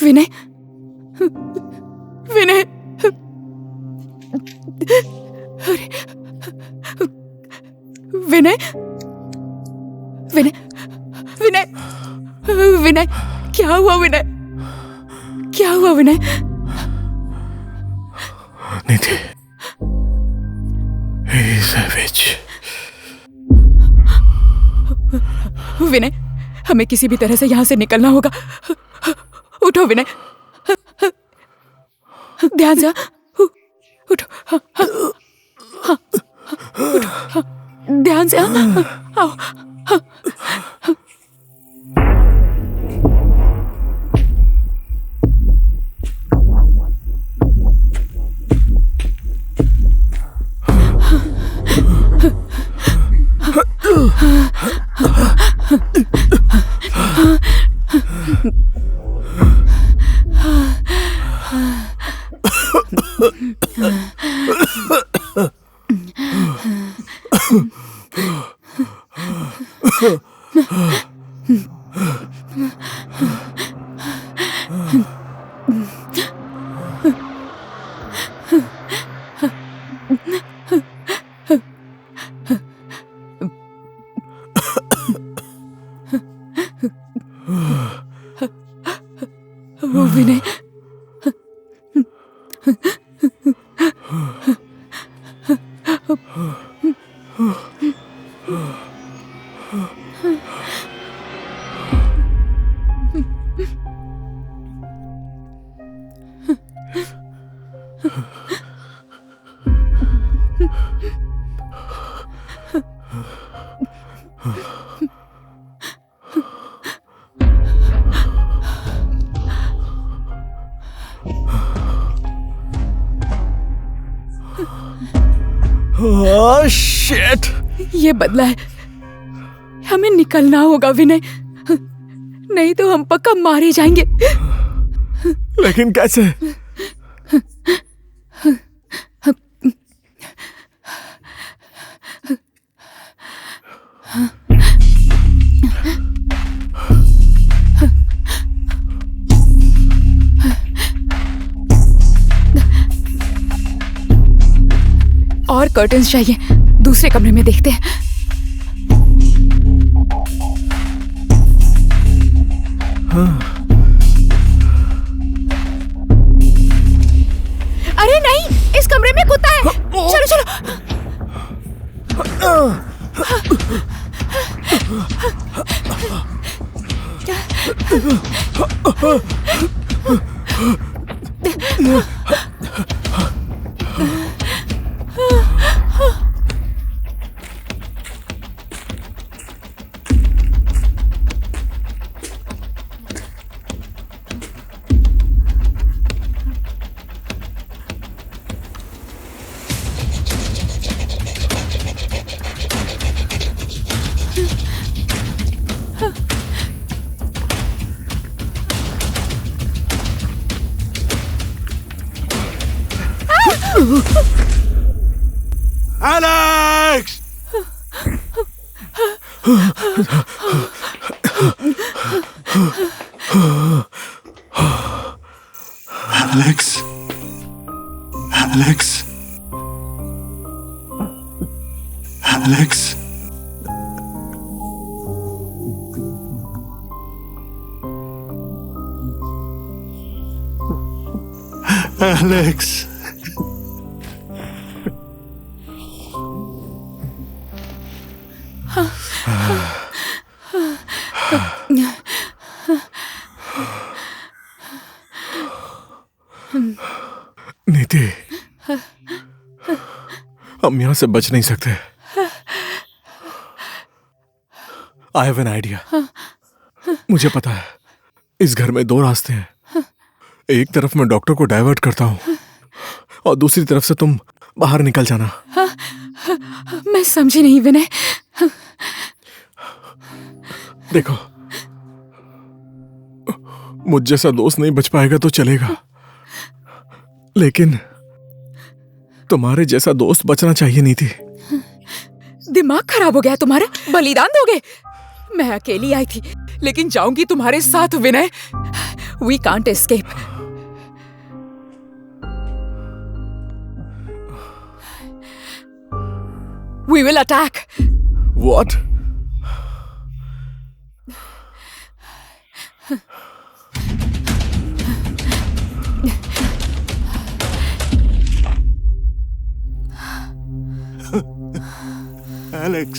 विनय, विनय, अरे विनय, विनय, विनय, विनय, क्या हुआ विनय? क्या हुआ विनय? निधि, he is a witch. विनय, हमें किसी भी तरह से यहाँ से निकलना होगा। उठो विनय, ध्यान से। उठो, हाँ, हाँ, हाँ, उठो, हाँ, ध्यान से। आओ, हाँ, विनय, ओह शिट! ये बदला है, हमें निकलना होगा विनय, नहीं तो हम पक्का मारे जाएंगे। लेकिन कैसे? और कर्टन्स चाहिए, दूसरे कमरे में देखते हैं। अरे नहीं, इस कमरे में कुत्ता है। चलो चलो। Alex! Alex? Alex? Alex? Alex? नीति, हम यहां से बच नहीं सकते। I have an idea. मुझे पता है, इस घर में दो रास्ते हैं। एक तरफ मैं डॉक्टर को डाइवर्ट करता हूं और दूसरी तरफ से तुम बाहर निकल जाना। मैं समझी नहीं विनय। देखो, मुझ जैसा दोस्त नहीं बच पाएगा तो चलेगा, लेकिन तुम्हारे जैसा दोस्त बचना चाहिए नीति। दिमाग खराब हो गया तुम्हारा? बलिदान दोगे? मैं अकेली आई थी, लेकिन जाऊंगी तुम्हारे साथ Vinay. We can't escape. We will attack. What? Alex?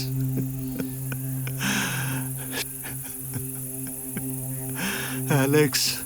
Alex?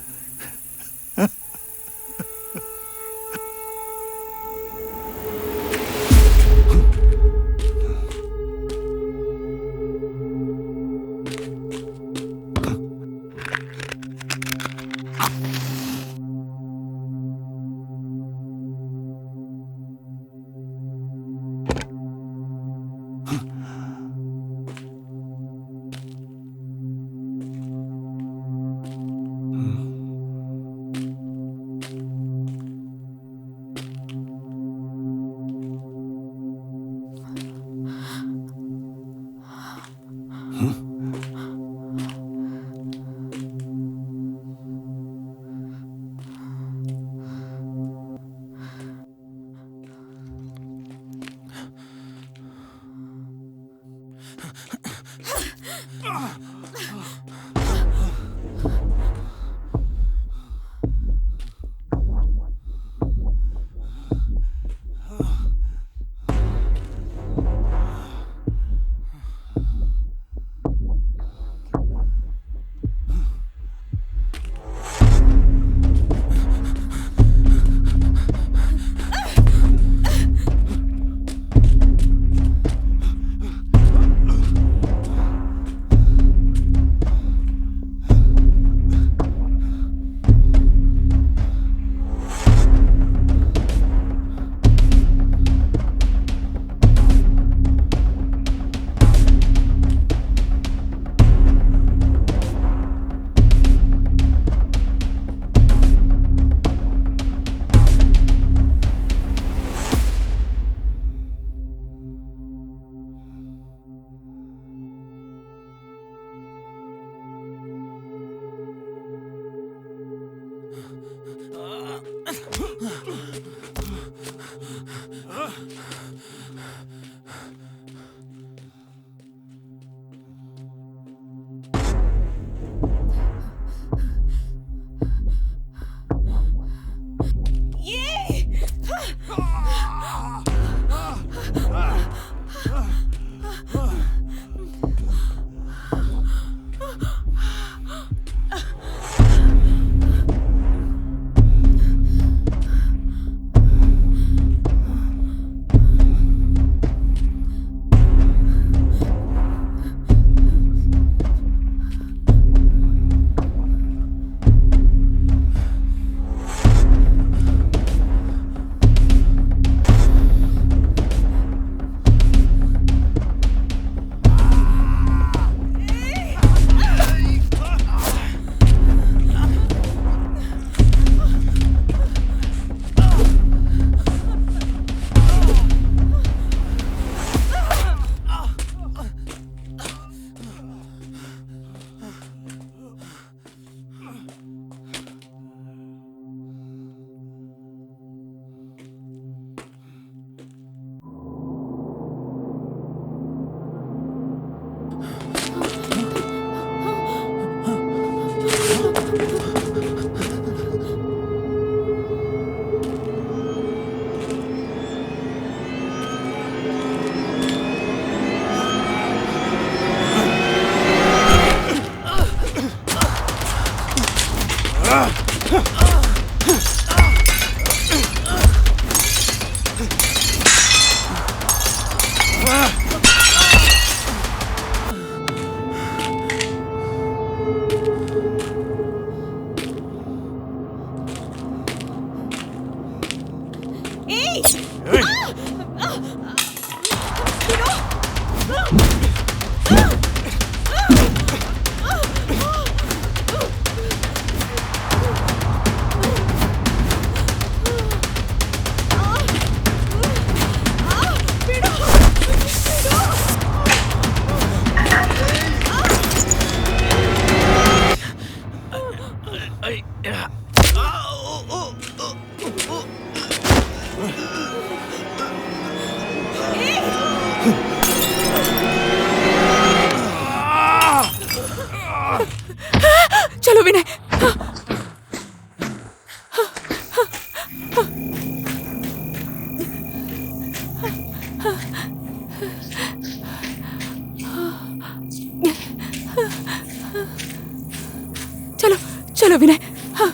चलो विनय, हाँ,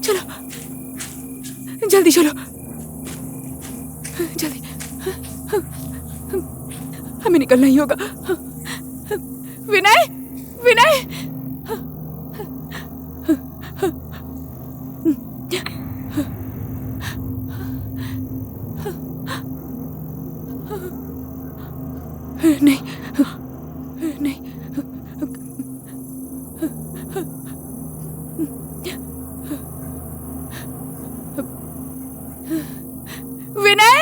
चलो जल्दी चलो, जल्दी, हमें निकलना ही होगा। विनय, विनय, नहीं, नहीं, Vinay,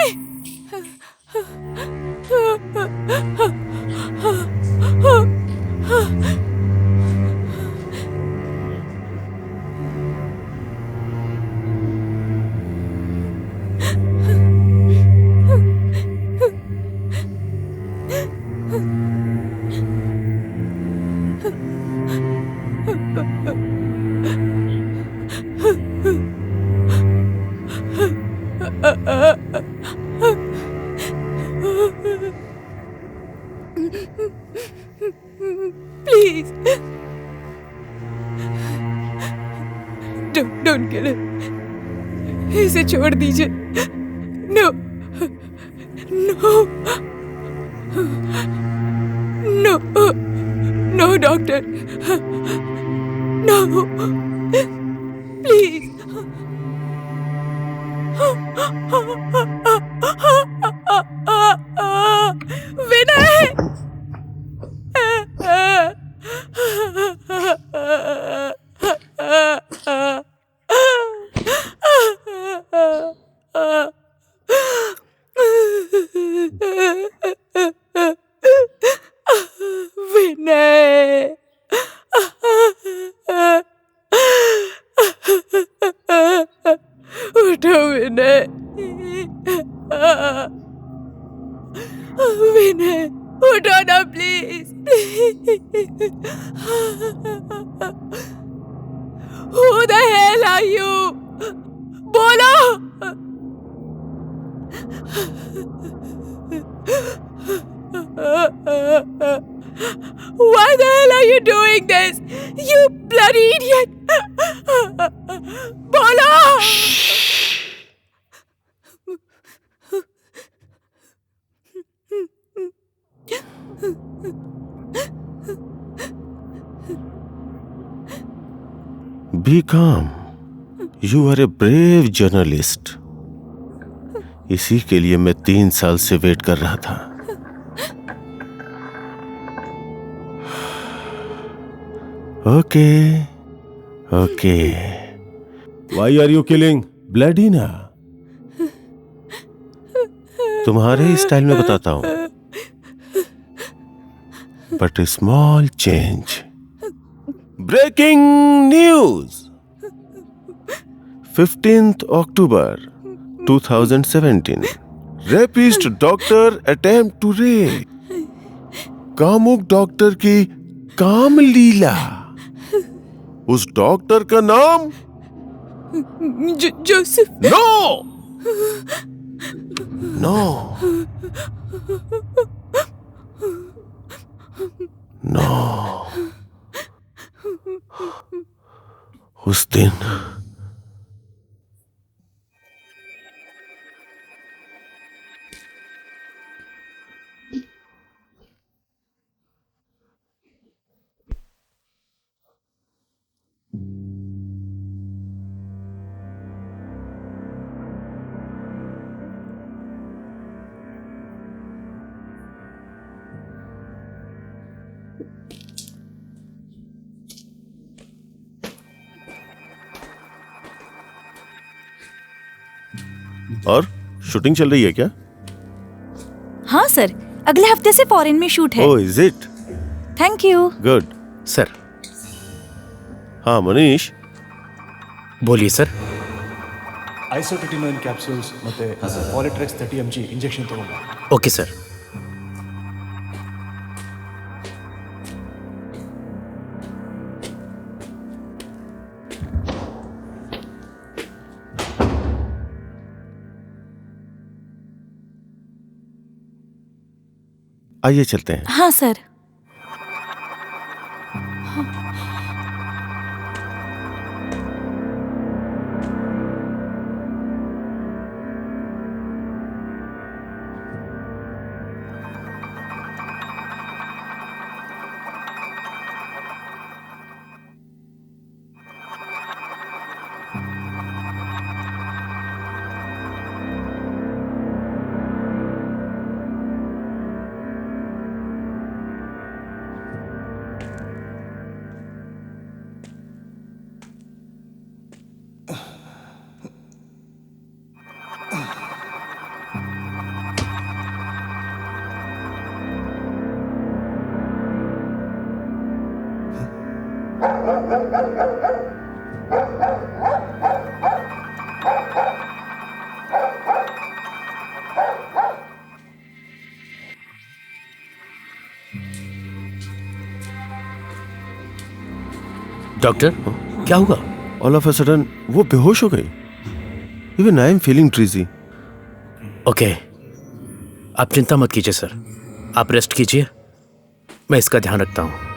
please don't kill him, इसे छोड़ दीजिए। No no no no doctor, no please. Vinay, Vinay, उठो विनय, विनय उठो ना please, Who the hell are you? बोलो। Why the hell are you doing this? You bloody idiot! बोलो। Be calm. You are a brave journalist. इसी के लिए मैं 3 साल से वेट कर रहा था। Okay, okay. Why are you killing Bladina? तुम्हारे स्टाइल में बताता हूं। But a small change. Breaking news. 15th October 2017. Rapist doctor attempt to rape. कामुक डॉक्टर की काम लीला। उस डॉक्टर का नाम जोसेफ। No no no. उस दिन और शूटिंग चल रही है क्या? हाँ सर, अगले हफ्ते से फॉरेन में शूट है। Oh, is it? Thank you. Good sir. हाँ मनीष, बोलिए सर। ಐಸೋಟಿಟಿನೋಯಿನ್ ಕ್ಯಾಪ್ಸೂಲ್ಸ್ ಮತ್ತೆ ಪಾಲಿಟ್ರೆಕ್ಸ್ 30 mg ಇಂಜೆಕ್ಷನ್ ತಗೊಂಡು। Okay sir. आइए चलते हैं। हाँ सर। डॉक्टर, क्या हुआ? ऑल ऑफ अ सडन वो बेहोश हो गई। Even I am feeling dizzy. Okay, आप चिंता मत कीजिए सर, आप रेस्ट कीजिए, मैं इसका ध्यान रखता हूं।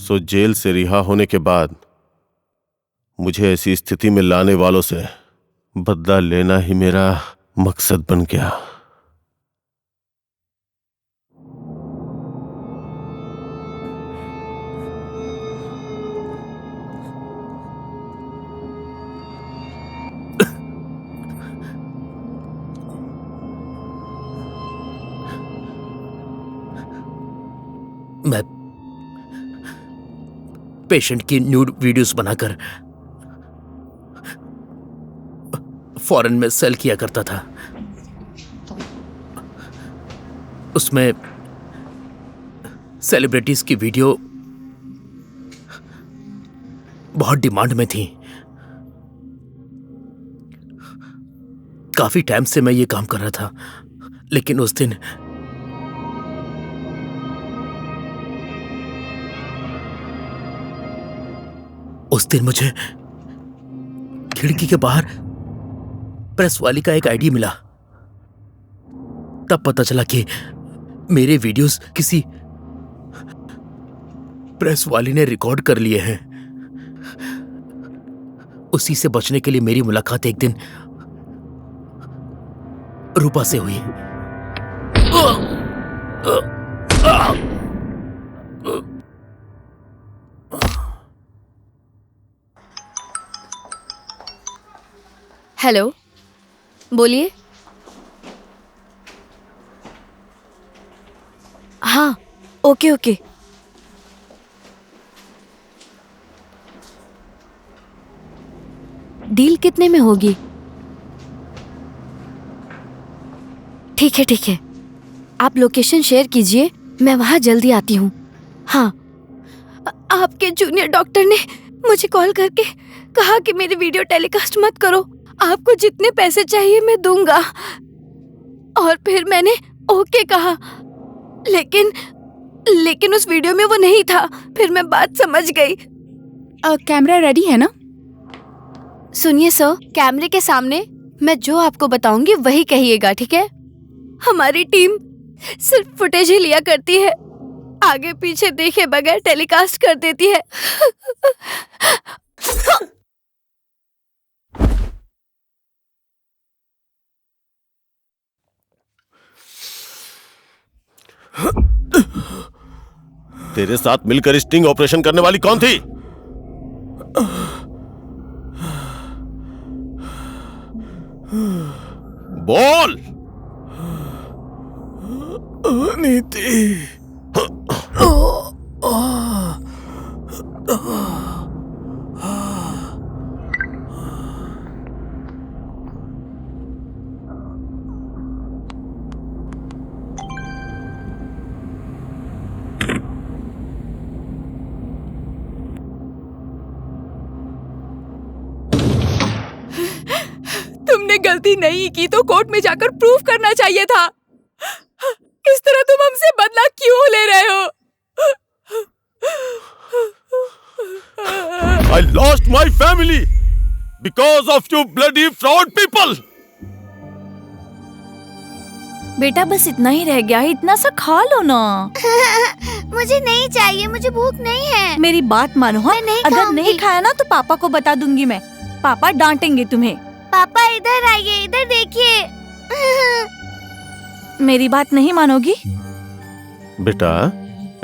सो जेल से रिहा होने के बाद मुझे ऐसी स्थिति में लाने वालों से बदला लेना ही मेरा मकसद बन गया। मैं पेशेंट की न्यूड वीडियोस बनाकर फॉरेन में सेल किया करता था। उसमें सेलिब्रिटीज की वीडियो बहुत डिमांड में थी। काफी टाइम से मैं ये काम कर रहा था, लेकिन उस दिन मुझे खिड़की के बाहर प्रेस वाली का एक आईडी मिला। तब पता चला कि मेरे वीडियोस किसी प्रेस वाली ने रिकॉर्ड कर लिए हैं। उसी से बचने के लिए मेरी मुलाकात एक दिन रूपा से हुई। हेलो, बोलिए। हाँ, ओके ओके। डील कितने में होगी? ठीक है ठीक है, आप लोकेशन शेयर कीजिए, मैं वहां जल्दी आती हूँ। हाँ, आपके जूनियर डॉक्टर ने मुझे कॉल करके कहा कि मेरी वीडियो टेलीकास्ट मत करो, आपको जितने पैसे चाहिए मैं दूंगा। और फिर मैंने ओके कहा, लेकिन उस वीडियो में वो नहीं था। फिर मैं बात समझ गई। कैमरा रेडी है ना? सुनिए सर, कैमरे के सामने मैं जो आपको बताऊंगी वही कहिएगा, ठीक है? हमारी टीम सिर्फ फुटेज ही लिया करती है, आगे पीछे देखे बगैर टेलीकास्ट कर देती है। तेरे साथ मिलकर स्टिंग ऑपरेशन करने वाली कौन थी? बोल। नीति। तुमने गलती नहीं की तो कोर्ट में जाकर प्रूफ करना चाहिए था। इस तरह तुम हमसे बदला क्यों ले रहे हो? I lost my family because of you bloody fraud people. बेटा बस इतना ही रह गया है, इतना सा खा लो ना। मुझे नहीं चाहिए, मुझे भूख नहीं है। मेरी बात मानो, हाँ? अगर नहीं खाया ना तो पापा को बता दूंगी मैं। पापा डांटेंगे तुम्हें। पापा इधर आइए, इधर देखिए। मेरी बात नहीं मानोगी? बेटा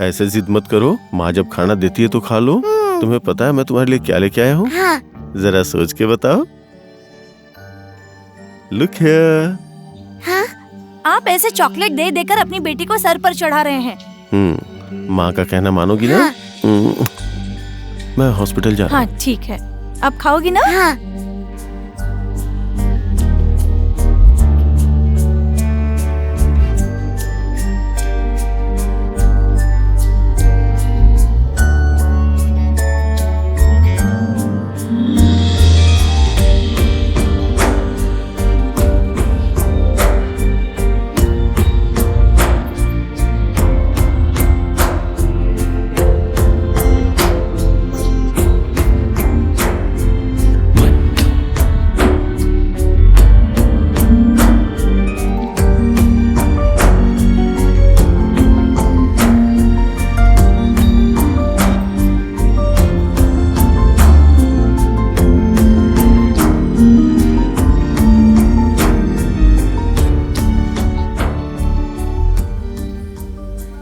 ऐसे जिद मत करो, माँ जब खाना देती है तो खा लो। तुम्हें पता है मैं तुम्हारे लिए क्या लेके आया हूँ? हाँ। जरा सोच के बताओ। Look here. हाँ? आप ऐसे चॉकलेट दे देकर अपनी बेटी को सर पर चढ़ा रहे हैं। माँ का कहना मानोगी ना? हाँ। मैं हॉस्पिटल जा रहा हूँ। हाँ ठीक है, अब खाओगी ना? हाँ।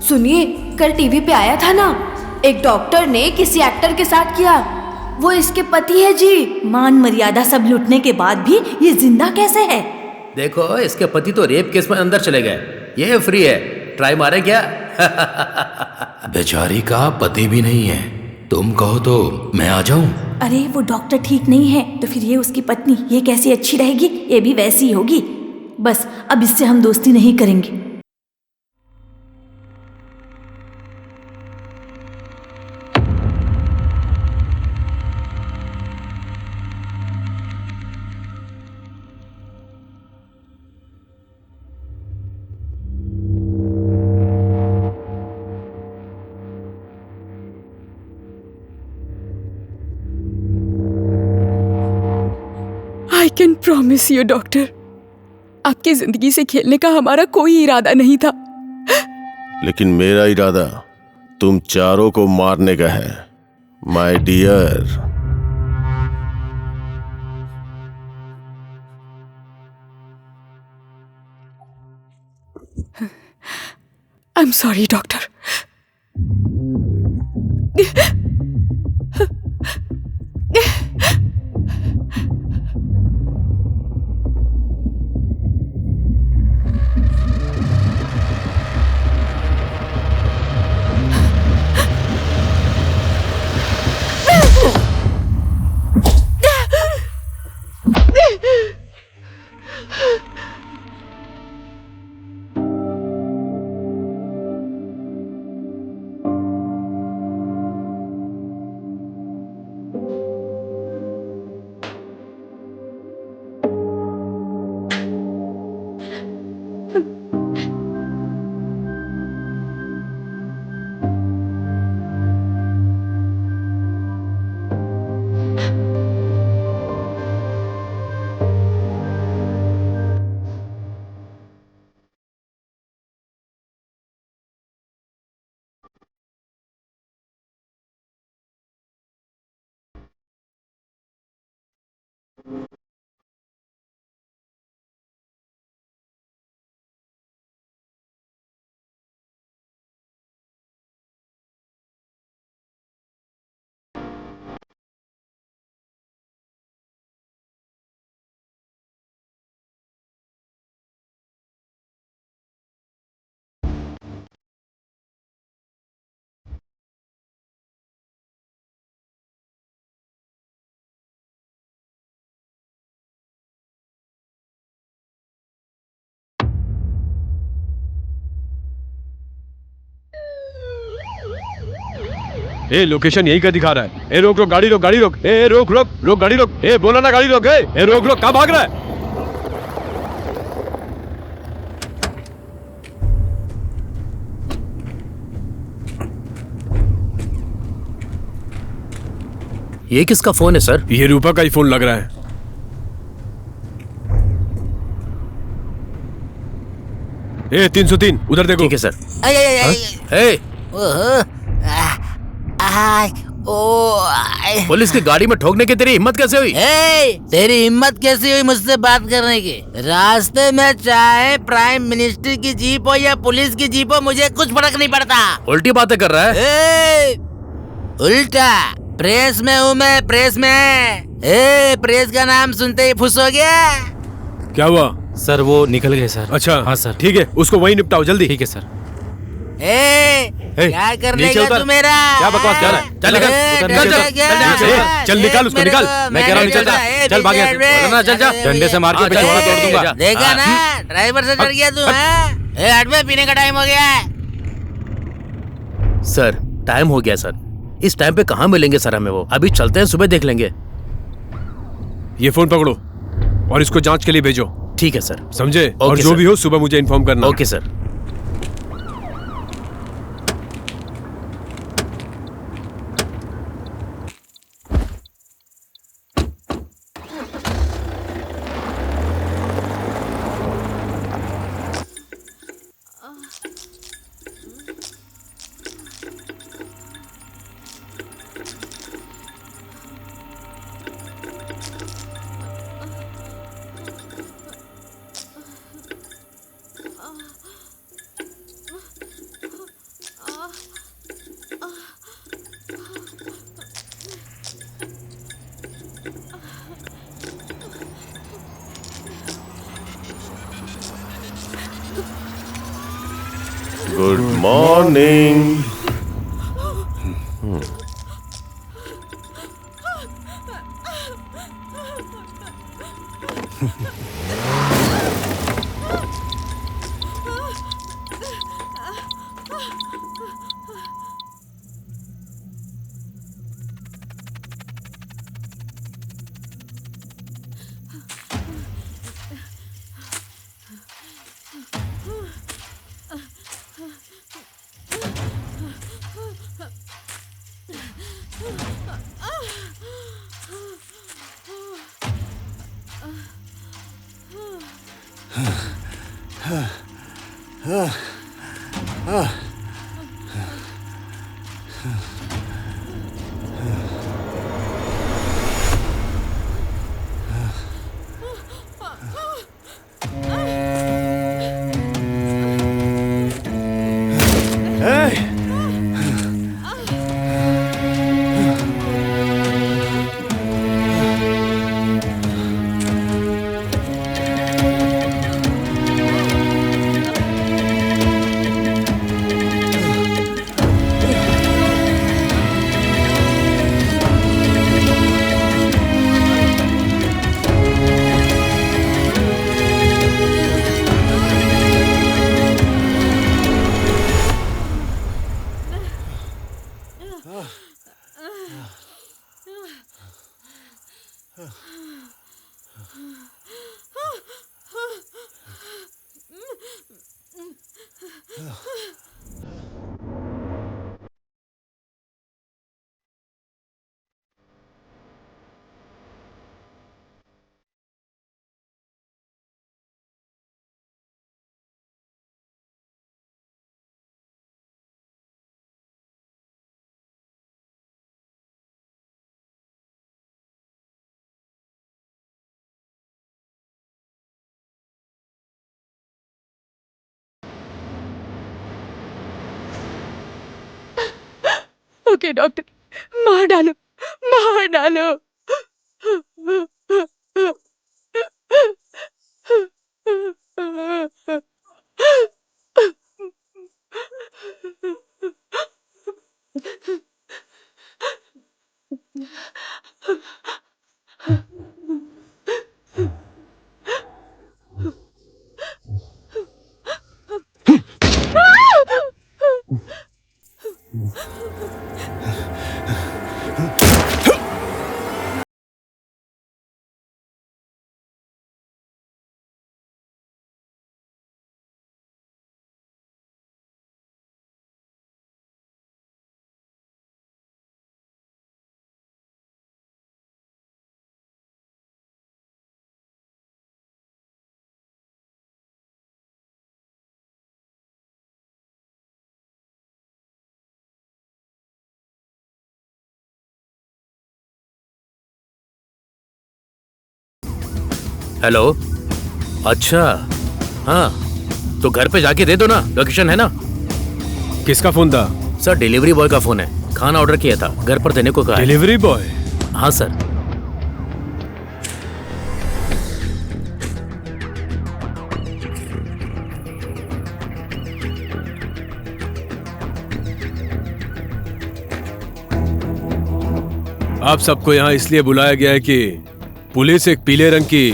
सुनिए, कल टीवी पे आया था ना, एक डॉक्टर ने किसी एक्टर के साथ किया। वो इसके पति है जी। मान मर्यादा सब लूटने के बाद भी ये जिंदा कैसे है? देखो इसके पति तो रेप केस में अंदर चले गए, ये फ्री है, ट्राई मारे क्या? बेचारी का पति भी नहीं है, तुम कहो तो मैं आ जाऊं? अरे वो डॉक्टर ठीक नहीं है तो फिर ये उसकी पत्नी, ये कैसी अच्छी रहेगी? ये भी वैसी ही होगी। बस अब इससे हम दोस्ती नहीं करेंगे। I can promise you, doctor, आपकी जिंदगी से खेलने का हमारा कोई इरादा नहीं था। लेकिन मेरा इरादा तुम चारों को मारने का है, my dear. I'm sorry, doctor. ए लोकेशन यही का दिखा रहा है। ए रोक रोक गाड़ी रोक, गाड़ी रोक। ए रोक रोक रोक गाड़ी रोक। ए बोला ना गाड़ी रोक। ए रोक रोक, कहाँ भाग रहा है? ये किसका फोन है सर? ये रूपा का ही फोन लग रहा है। ए 303 उधर देखो। ठीक है सर। पुलिस की गाड़ी में ठोकने की तेरी हिम्मत कैसे हुई? तेरी हिम्मत कैसी हुई मुझसे बात करने की? रास्ते में चाहे प्राइम मिनिस्टर की जीप हो या पुलिस की जीप हो, मुझे कुछ फर्क नहीं पड़ता। उल्टी बातें कर रहा है। उल्टा? प्रेस में हूँ मैं, प्रेस में। प्रेस का नाम सुनते ही फुस हो गया। क्या हुआ सर? वो निकल गए सर। अच्छा हाँ सर। ठीक है, उसको वहीं निपटाओ जल्दी। ठीक है सर। क्या कर लेगा तू मेरा? क्या बकवास कर रहा है? चल निकल, चल निकाल उसको, निकाल। मैं कह रहा हूँ निकल जा, चल भाग यहाँ से। चल जा, डंडे से मार के पिछवाड़ा तोड़ दूंगा। देखा ना, ड्राइवर से डर गया तू? हट में, पीने का टाइम हो गया है। सर टाइम हो गया सर। इस टाइम पे कहाँ मिलेंगे सर हमें वो? अभी चलते हैं, सुबह देख लेंगे। ये फोन पकड़ो और इसको जांच के लिए भेजो। ठीक है सर। समझे? और जो भी हो सुबह मुझे इन्फॉर्म करना। Okay sir. Good morning. Okay doctor, मार डालो, मार डालो। हेलो। अच्छा, हाँ तो घर पे जाके दे दो ना, लोकेशन है ना। किसका फोन था? सर डिलीवरी बॉय का फोन है, खाना ऑर्डर किया था, घर पर देने को कहा है। Delivery boy? हाँ सर। आप सबको यहाँ इसलिए बुलाया गया है कि पुलिस एक पीले रंग की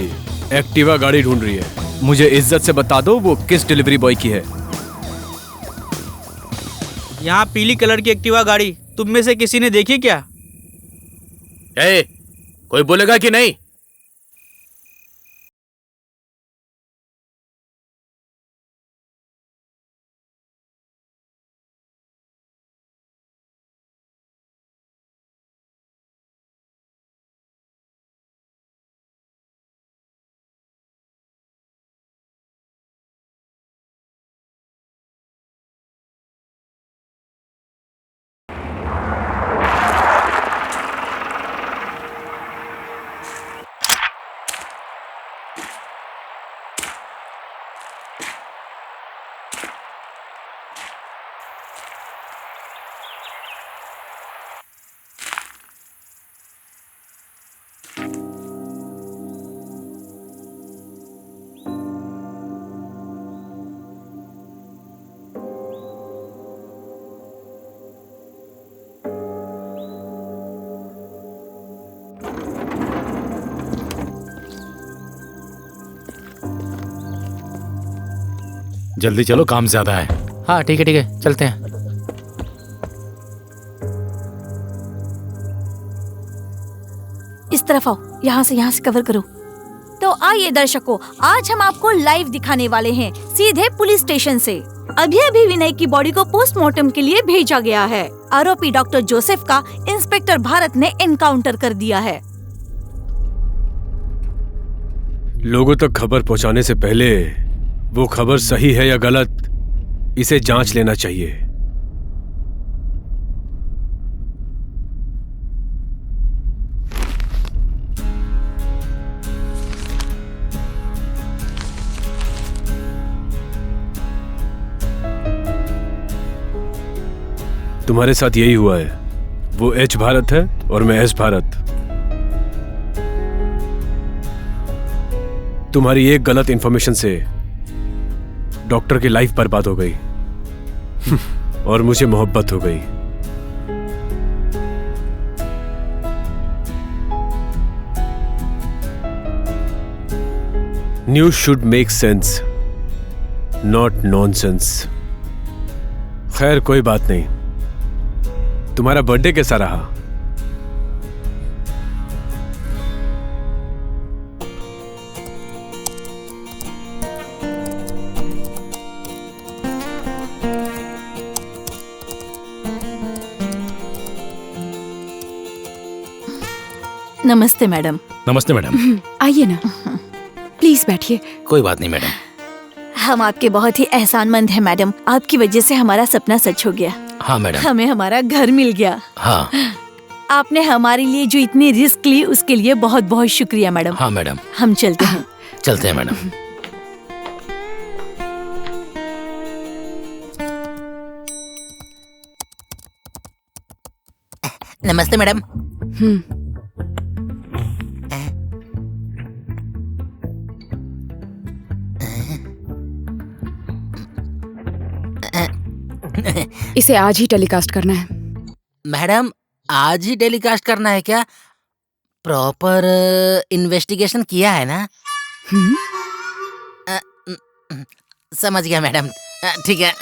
एक्टिवा गाड़ी ढूंढ रही है। मुझे इज्जत से बता दो वो किस डिलीवरी बॉय की है। यहाँ पीली कलर की एक्टिवा गाड़ी तुम में से किसी ने देखी क्या? कोई बोलेगा कि नहीं? जल्दी चलो, काम ज्यादा है। हाँ ठीक है चलते हैं। इस तरफ आओ, यहाँ से कवर करो। तो आइए दर्शकों, आज हम आपको लाइव दिखाने वाले हैं सीधे पुलिस स्टेशन से। अभी विनय की बॉडी को पोस्टमार्टम के लिए भेजा गया है। आरोपी डॉक्टर जोसेफ का इंस्पेक्टर भारत ने एनकाउंटर कर दिया है। लोगों तक खबर पहुंचाने से पहले वो खबर सही है या गलत, इसे जांच लेना चाहिए। तुम्हारे साथ यही हुआ है। वो एच भारत है और मैं एस भारत। तुम्हारी एक गलत इंफॉर्मेशन से डॉक्टर की लाइफ बर्बाद हो गई और मुझे मोहब्बत हो गई। News should make sense, not nonsense. खैर कोई बात नहीं। तुम्हारा बर्थडे कैसा रहा? नमस्ते मैडम। नमस्ते मैडम। आइए ना, प्लीज बैठिए। कोई बात नहीं मैडम। हम आपके बहुत ही एहसानमंद हैं मैडम। आपकी वजह से हमारा सपना सच हो गया। हाँ मैडम। हमें हमारा घर मिल गया। हाँ। आपने हमारे लिए जो इतनी रिस्क ली उसके लिए बहुत बहुत शुक्रिया मैडम। हाँ मैडम। हम चलते हैं। चलते हैं मैडम। नमस्ते मैडम। इसे आज ही टेलीकास्ट करना है। मैडम आज ही टेलीकास्ट करना है क्या? प्रॉपर इन्वेस्टिगेशन किया है ना? समझ गया मैडम। ठीक है।